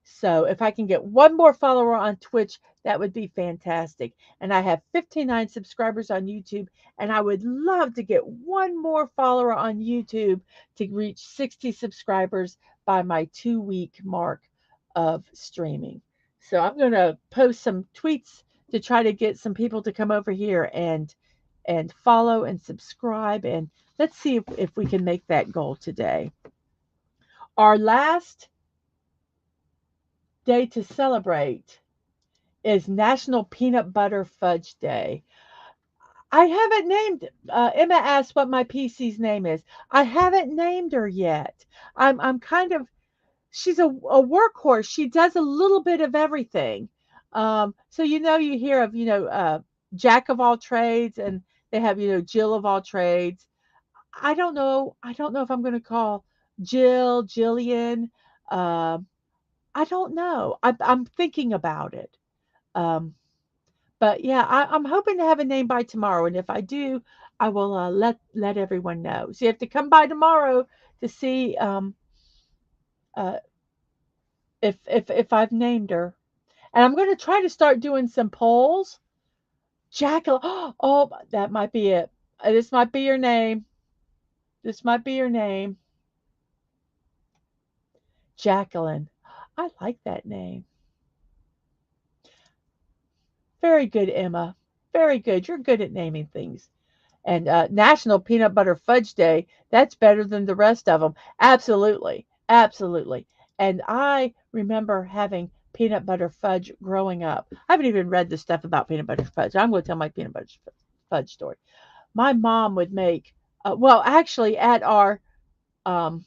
So if I can get one more follower on Twitch, that would be fantastic. And I have 59 subscribers on YouTube, and I would love to get one more follower on YouTube to reach 60 subscribers by my 2 week mark of streaming. So I'm going to post some tweets to try to get some people to come over here and follow and subscribe, and let's see if we can make that goal today. Our last day to celebrate is National Peanut Butter Fudge Day. I haven't named. Emma asked what my PC's name is. I haven't named her yet. I'm kind of. She's a workhorse. She does a little bit of everything. So you hear of Jack of all trades, and they have Jill of all trades. I don't know. I don't know if I'm going to call Jillian. Um, I don't know. I'm thinking about it. Um, but yeah, I'm hoping to have a name by tomorrow, and if I do, I will let everyone know. So you have to come by tomorrow to see uh, if I've named her, and I'm going to try to start doing some polls. Jacqueline, oh, that might be it. This might be your name. This might be your name, Jacqueline. I like that name. Very good, Emma. Very good. You're good at naming things. And National Peanut Butter Fudge Day, that's better than the rest of them. Absolutely. Absolutely. And I remember having peanut butter fudge growing up. I haven't even read the stuff about peanut butter fudge. I'm going to tell my peanut butter fudge story. My mom would make, well, actually, at our um,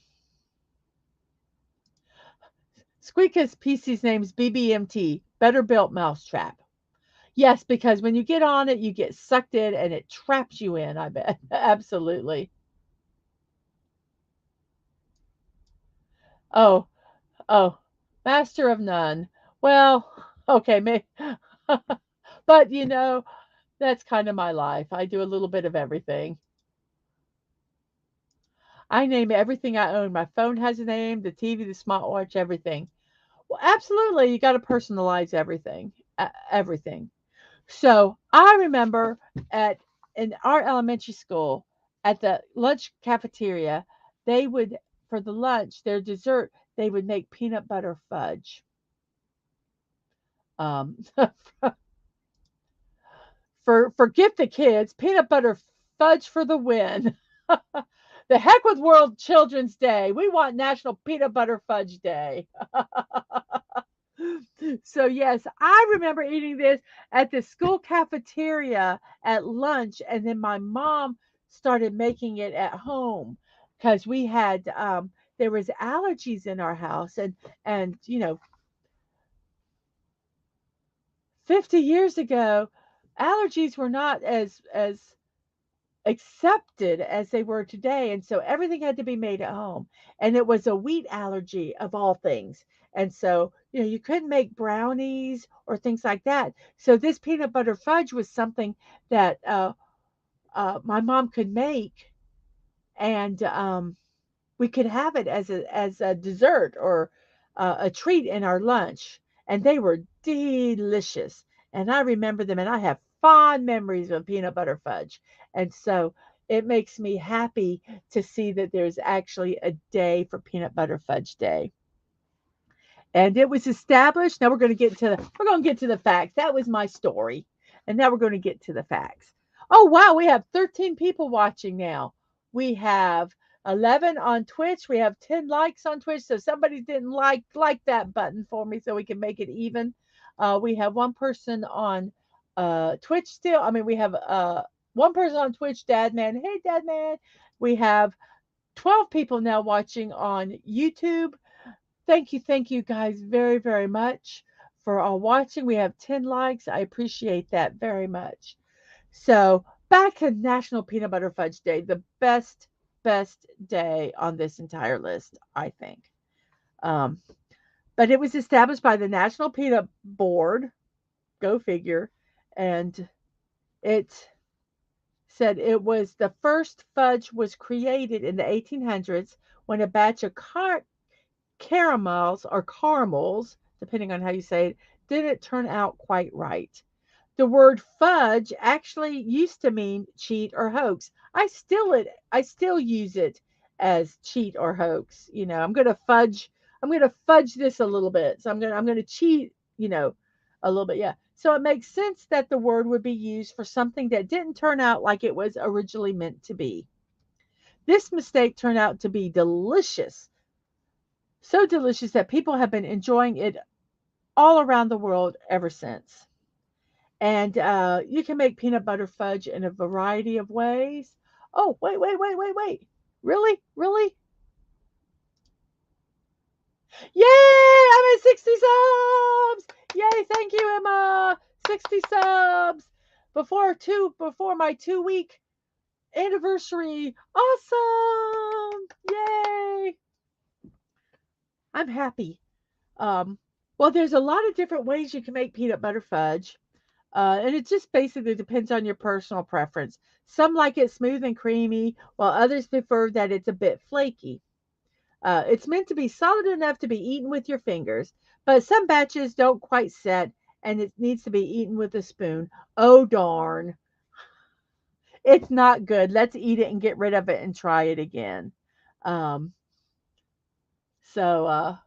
Squeaka's PC's name is BBMT, Better Built Mousetrap. Yes, because when you get on it, you get sucked in and it traps you in, I bet. Absolutely. Oh, oh, master of none. Well, okay, but that's kind of my life. I do a little bit of everything. I name everything I own. My phone has a name, the TV, the smartwatch, everything. Well, absolutely, you got to personalize everything. Everything. So I remember at in our elementary school at the lunch cafeteria, they would for the lunch their dessert they would make peanut butter fudge. Um, forget the kids, peanut butter fudge for the win. The heck with World Children's Day. We want National Peanut Butter Fudge Day. So yes, I remember eating this at the school cafeteria at lunch, and then my mom started making it at home because we had there was allergies in our house, and 50 years ago, allergies were not as accepted as they were today. And so everything had to be made at home. And it was a wheat allergy of all things. And so, you couldn't make brownies or things like that. So this peanut butter fudge was something that my mom could make, and we could have it as a dessert or a treat in our lunch, and they were delicious. And I remember them, and I have fond memories of peanut butter fudge. And so it makes me happy to see that there's actually a day for peanut butter fudge day. And it was established. Now we're going to get to the facts. That was my story. And now we're going to get to the facts. Oh wow, we have 13 people watching now. We have 11 on Twitch. We have 10 likes on Twitch. So somebody didn't like that button for me so we can make it even. We have one person on Twitch still. I mean, we have one person on Twitch, Dadman. Hey Dadman. We have 12 people now watching on YouTube. Thank you guys very, very much for all watching. We have 10 likes. I appreciate that very much. So, back to National Peanut Butter Fudge Day, the best day on this entire list, I think. Um, but it was established by the National Peanut Board, go figure, and it said it was the first fudge was created in the 1800s when a batch of caramels or caramels, depending on how you say it, didn't turn out quite right. The word fudge actually used to mean cheat or hoax. I still use it as cheat or hoax. I'm gonna fudge this a little bit. So I'm gonna cheat, a little bit. Yeah. So it makes sense that the word would be used for something that didn't turn out like it was originally meant to be. This mistake turned out to be delicious, so delicious that people have been enjoying it all around the world ever since. And you can make peanut butter fudge in a variety of ways. Oh, wait, wait, wait, wait, wait. Really? Really? Yay! I'm at 60 subs! Yay, thank you, Emma. 60 subs. Before my 2 week anniversary. Awesome! Yay! I'm happy. Um, well, there's a lot of different ways you can make peanut butter fudge. And it just basically depends on your personal preference. Some like it smooth and creamy, while others prefer that it's a bit flaky. It's meant to be solid enough to be eaten with your fingers, but some batches don't quite set and it needs to be eaten with a spoon. Oh, darn. It's not good. Let's eat it and get rid of it and try it again. Um, so,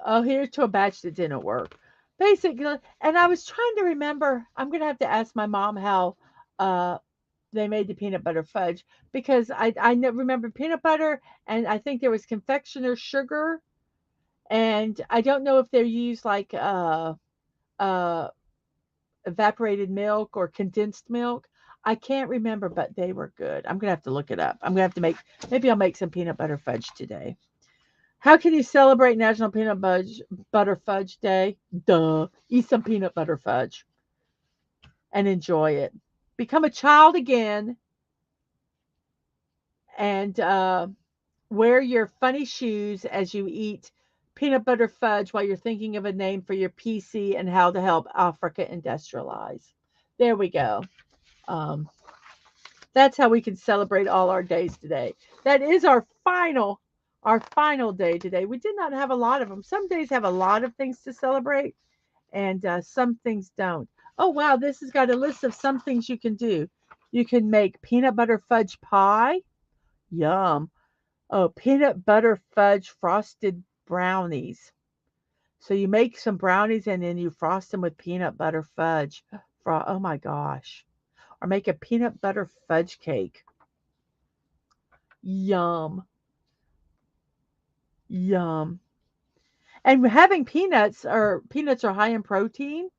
oh, here's to a batch that didn't work. Basically, and I was trying to remember, I'm going to have to ask my mom how uh, they made the peanut butter fudge because I remember peanut butter and I think there was confectioner sugar, and I don't know if they used like uh evaporated milk or condensed milk. I can't remember, but they were good. I'm gonna have to look it up. I'm gonna have to maybe I'll make some peanut butter fudge today. How can you celebrate National Butter Fudge Day? Duh. Eat some peanut butter fudge and enjoy it. Become a child again and wear your funny shoes as you eat peanut butter fudge while you're thinking of a name for your PC and how to help Africa industrialize. There we go. Um, that's how we can celebrate all our days today. That is our final day today. We did not have a lot of them. Some days have a lot of things to celebrate, and some things don't. Oh wow, this has got a list of some things you can do. You can make peanut butter fudge pie. Yum. Oh, peanut butter fudge frosted brownies. So you make some brownies and then you frost them with peanut butter fudge. Oh my gosh. Or make a peanut butter fudge cake. Yum. Yum. And having peanuts are high in protein.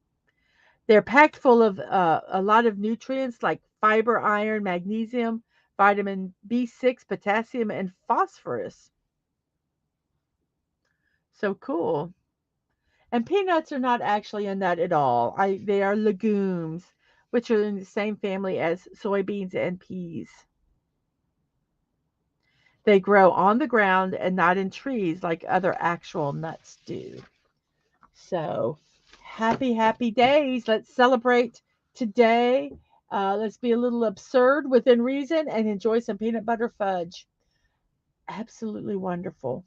They're packed full of a lot of nutrients like fiber, iron, magnesium, vitamin B6, potassium, and phosphorus. So cool. And peanuts are not actually a nut at all. They are legumes, which are in the same family as soybeans and peas. They grow on the ground and not in trees like other actual nuts do. So, happy, happy days. Let's celebrate today. Let's be a little absurd within reason and enjoy some peanut butter fudge. Absolutely wonderful.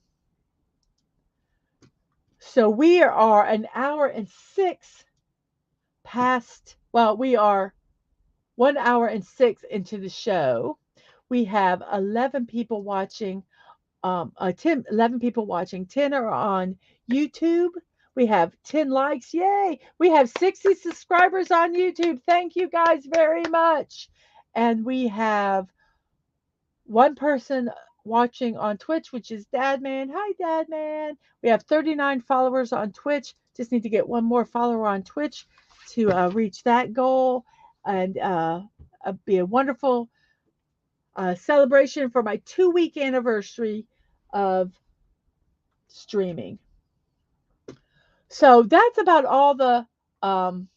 So, we are an hour and six past, well, we are 1 hour and six into the show. We have 11 people watching 11 people watching. 10 are on YouTube. We have 10 likes. Yay. We have 60 subscribers on YouTube. Thank you guys very much. And we have one person watching on Twitch, which is Dadman. Hi, Dadman. We have 39 followers on Twitch. Just need to get one more follower on Twitch to reach that goal and be a wonderful celebration for my 2-week anniversary of streaming. So that's about all the time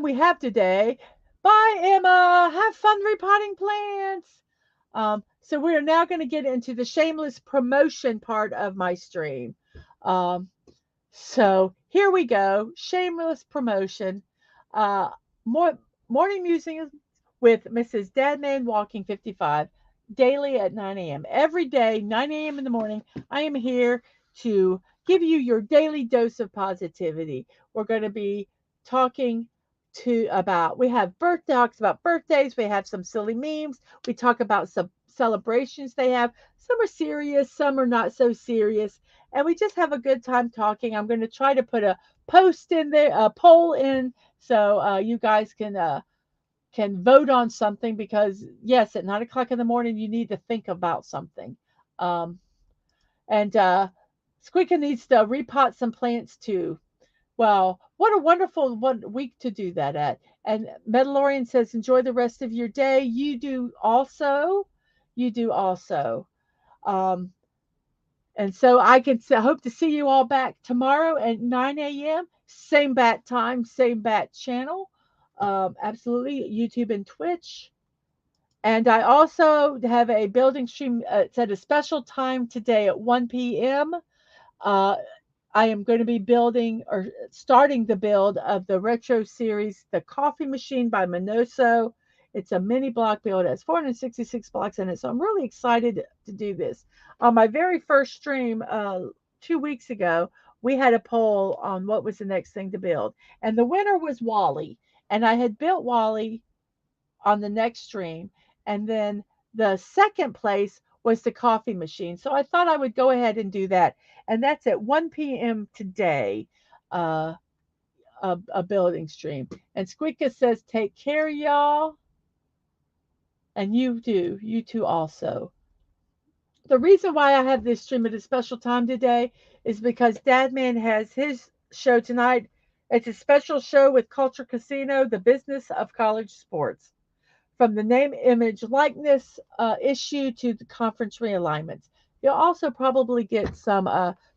we have today. Bye, Emma. Have fun repotting plants. So we're now going to get into the shameless promotion part of my stream. So here we go. Shameless promotion. More morning musings with Mrs.DadmanWalking55 daily at 9 a.m. Every day, 9 a.m. in the morning, I am here to give you your daily dose of positivity. We're going to be talking we have talks about birthdays, we have some silly memes, we talk about some celebrations they have. Some are serious, some are not so serious, and we just have a good time talking. I'm going to try to put a post in there, a poll in, so you guys can vote on something, because yes, at 9 o'clock in the morning you need to think about something. And Squeaker needs to repot some plants too. Well, what a wonderful week to do that at. And Metalorian says, enjoy the rest of your day. You do also. You do also. And so I hope to see you all back tomorrow at 9 a.m. Same bat time, same bat channel. Absolutely, YouTube and Twitch. And I also have a building stream. It's at a special time today at 1 p.m. I am going to be building or starting the build of the retro series, The Coffee Machine by Minoso. It's a mini block build. It has 466 blocks in it. So I'm really excited to do this. On my very first stream 2 weeks ago, we had a poll on what was the next thing to build. And the winner was Wally. And I had built Wally on the next stream. And then the second place was the coffee machine. So I thought I would go ahead and do that. And that's at 1 p.m. today, a building stream. And Squeaka says, take care, y'all. And you do. You too also. The reason why I have this stream at a special time today is because Dadman has his show tonight. It's a special show with Culture Casino, the business of college sports. From the name, image, likeness issue to the conference realignments. You'll also probably get some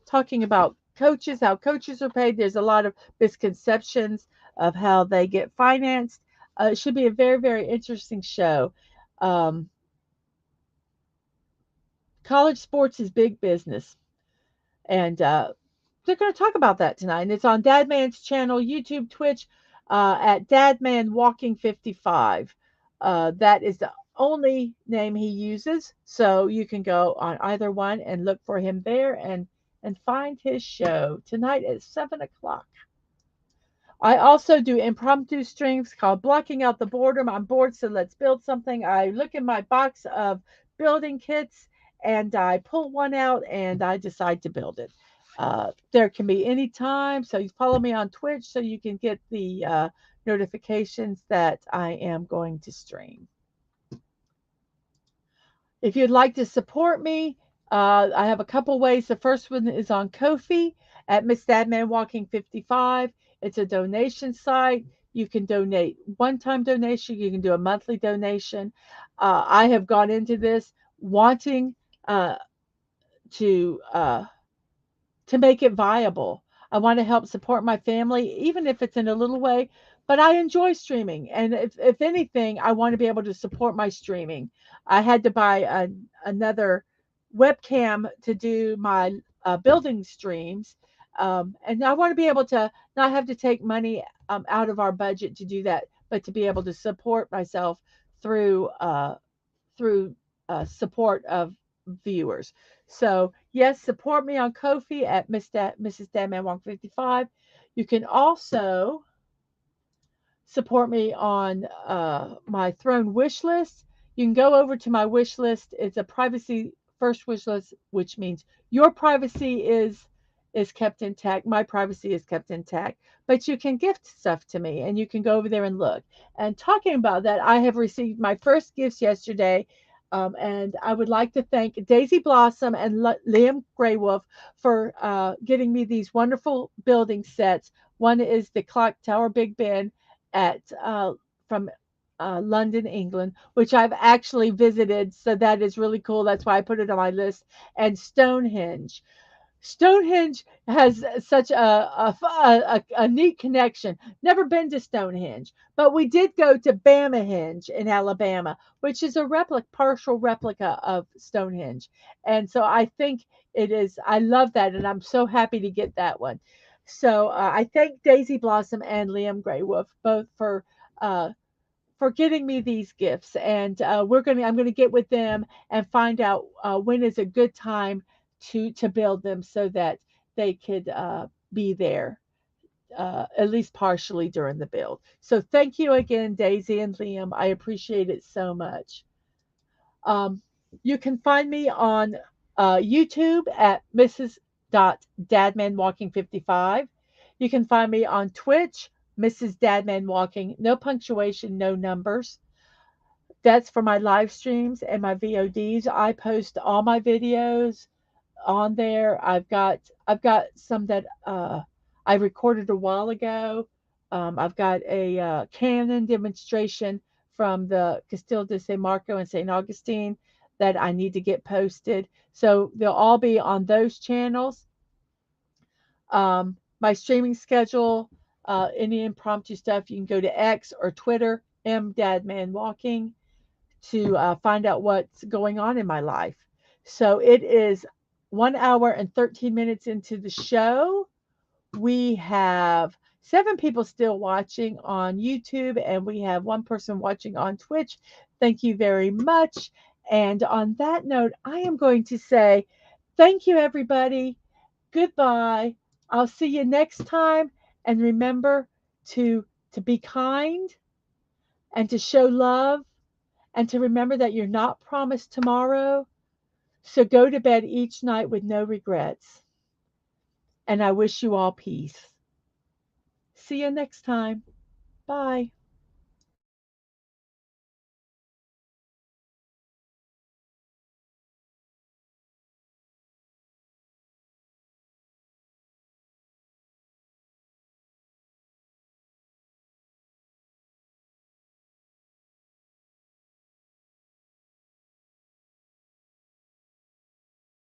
talking about coaches, how coaches are paid. There's a lot of misconceptions of how they get financed. It should be a very, very interesting show. College sports is big business. And they're going to talk about that tonight. And it's on Dadman's channel, YouTube, Twitch. at DadmanWalking55. That is the only name he uses, so you can go on either one and look for him there and find his show tonight at 7 o'clock. I also do impromptu streams called Blocking Out the Boredom. I'm bored, so let's build something. I look in my box of building kits and I pull one out and I decide to build it. There can be any time, so you follow me on Twitch so you can get the notifications that I am going to stream. If you'd like to support me, I have a couple ways. The first one is on Ko-fi at Mrs.DadmanWalking55. It's a donation site. You can donate one-time donation. You can do a monthly donation. I have gone into this wanting to make it viable. I want to help support my family, even if it's in a little way. But I enjoy streaming, and if anything, I want to be able to support my streaming. I had to buy another webcam to do my building streams, and I want to be able to not have to take money out of our budget to do that, but to be able to support myself through support of viewers. So yes, support me on Ko-fi at Mrs.DadmanWalking55. You can also support me on my throne wish list. You can go over to my wish list. It's a privacy first wish list, which means your privacy is kept intact. My privacy is kept intact. But you can gift stuff to me, and you can go over there and look. And talking about that, I have received my first gifts yesterday. And I would like to thank Daisy Blossom and Liam Greywolf for getting me these wonderful building sets. One is the Clock Tower Big Ben at from London, England, which I've actually visited, so that is really cool. That's why I put it on my list. And Stonehenge. Stonehenge has such a neat connection. Never been to Stonehenge, but we did go to Bamahenge in Alabama, which is a partial replica of Stonehenge. And so I think it is, I love that, and I'm so happy to get that one. So I thank Daisy Blossom and Liam Greywolf both for getting me these gifts, and I'm gonna get with them and find out when is a good time to build them so that they could be there at least partially during the build. So thank you again, Daisy and Liam. I appreciate it so much. You can find me on YouTube at Mrs.DadmanWalking55. You can find me on Twitch, Mrs.DadmanWalking, no punctuation, no numbers. That's for my live streams and my VODs. I post all my videos on there. I've got some that I recorded a while ago. I've got a Canon demonstration from the Castillo de San Marco and St. Augustine that I need to get posted. So they'll all be on those channels. My streaming schedule, any impromptu stuff, you can go to X or Twitter, MDadmanWalking, to find out what's going on in my life. So it is 1 hour and 13 minutes into the show. We have 7 people still watching on YouTube, and we have 1 person watching on Twitch. Thank you very much. And on that note, I am going to say thank you, everybody. Goodbye. I'll see you next time. And remember to be kind and to show love and to remember that you're not promised tomorrow. So go to bed each night with no regrets. And I wish you all peace. See you next time. Bye.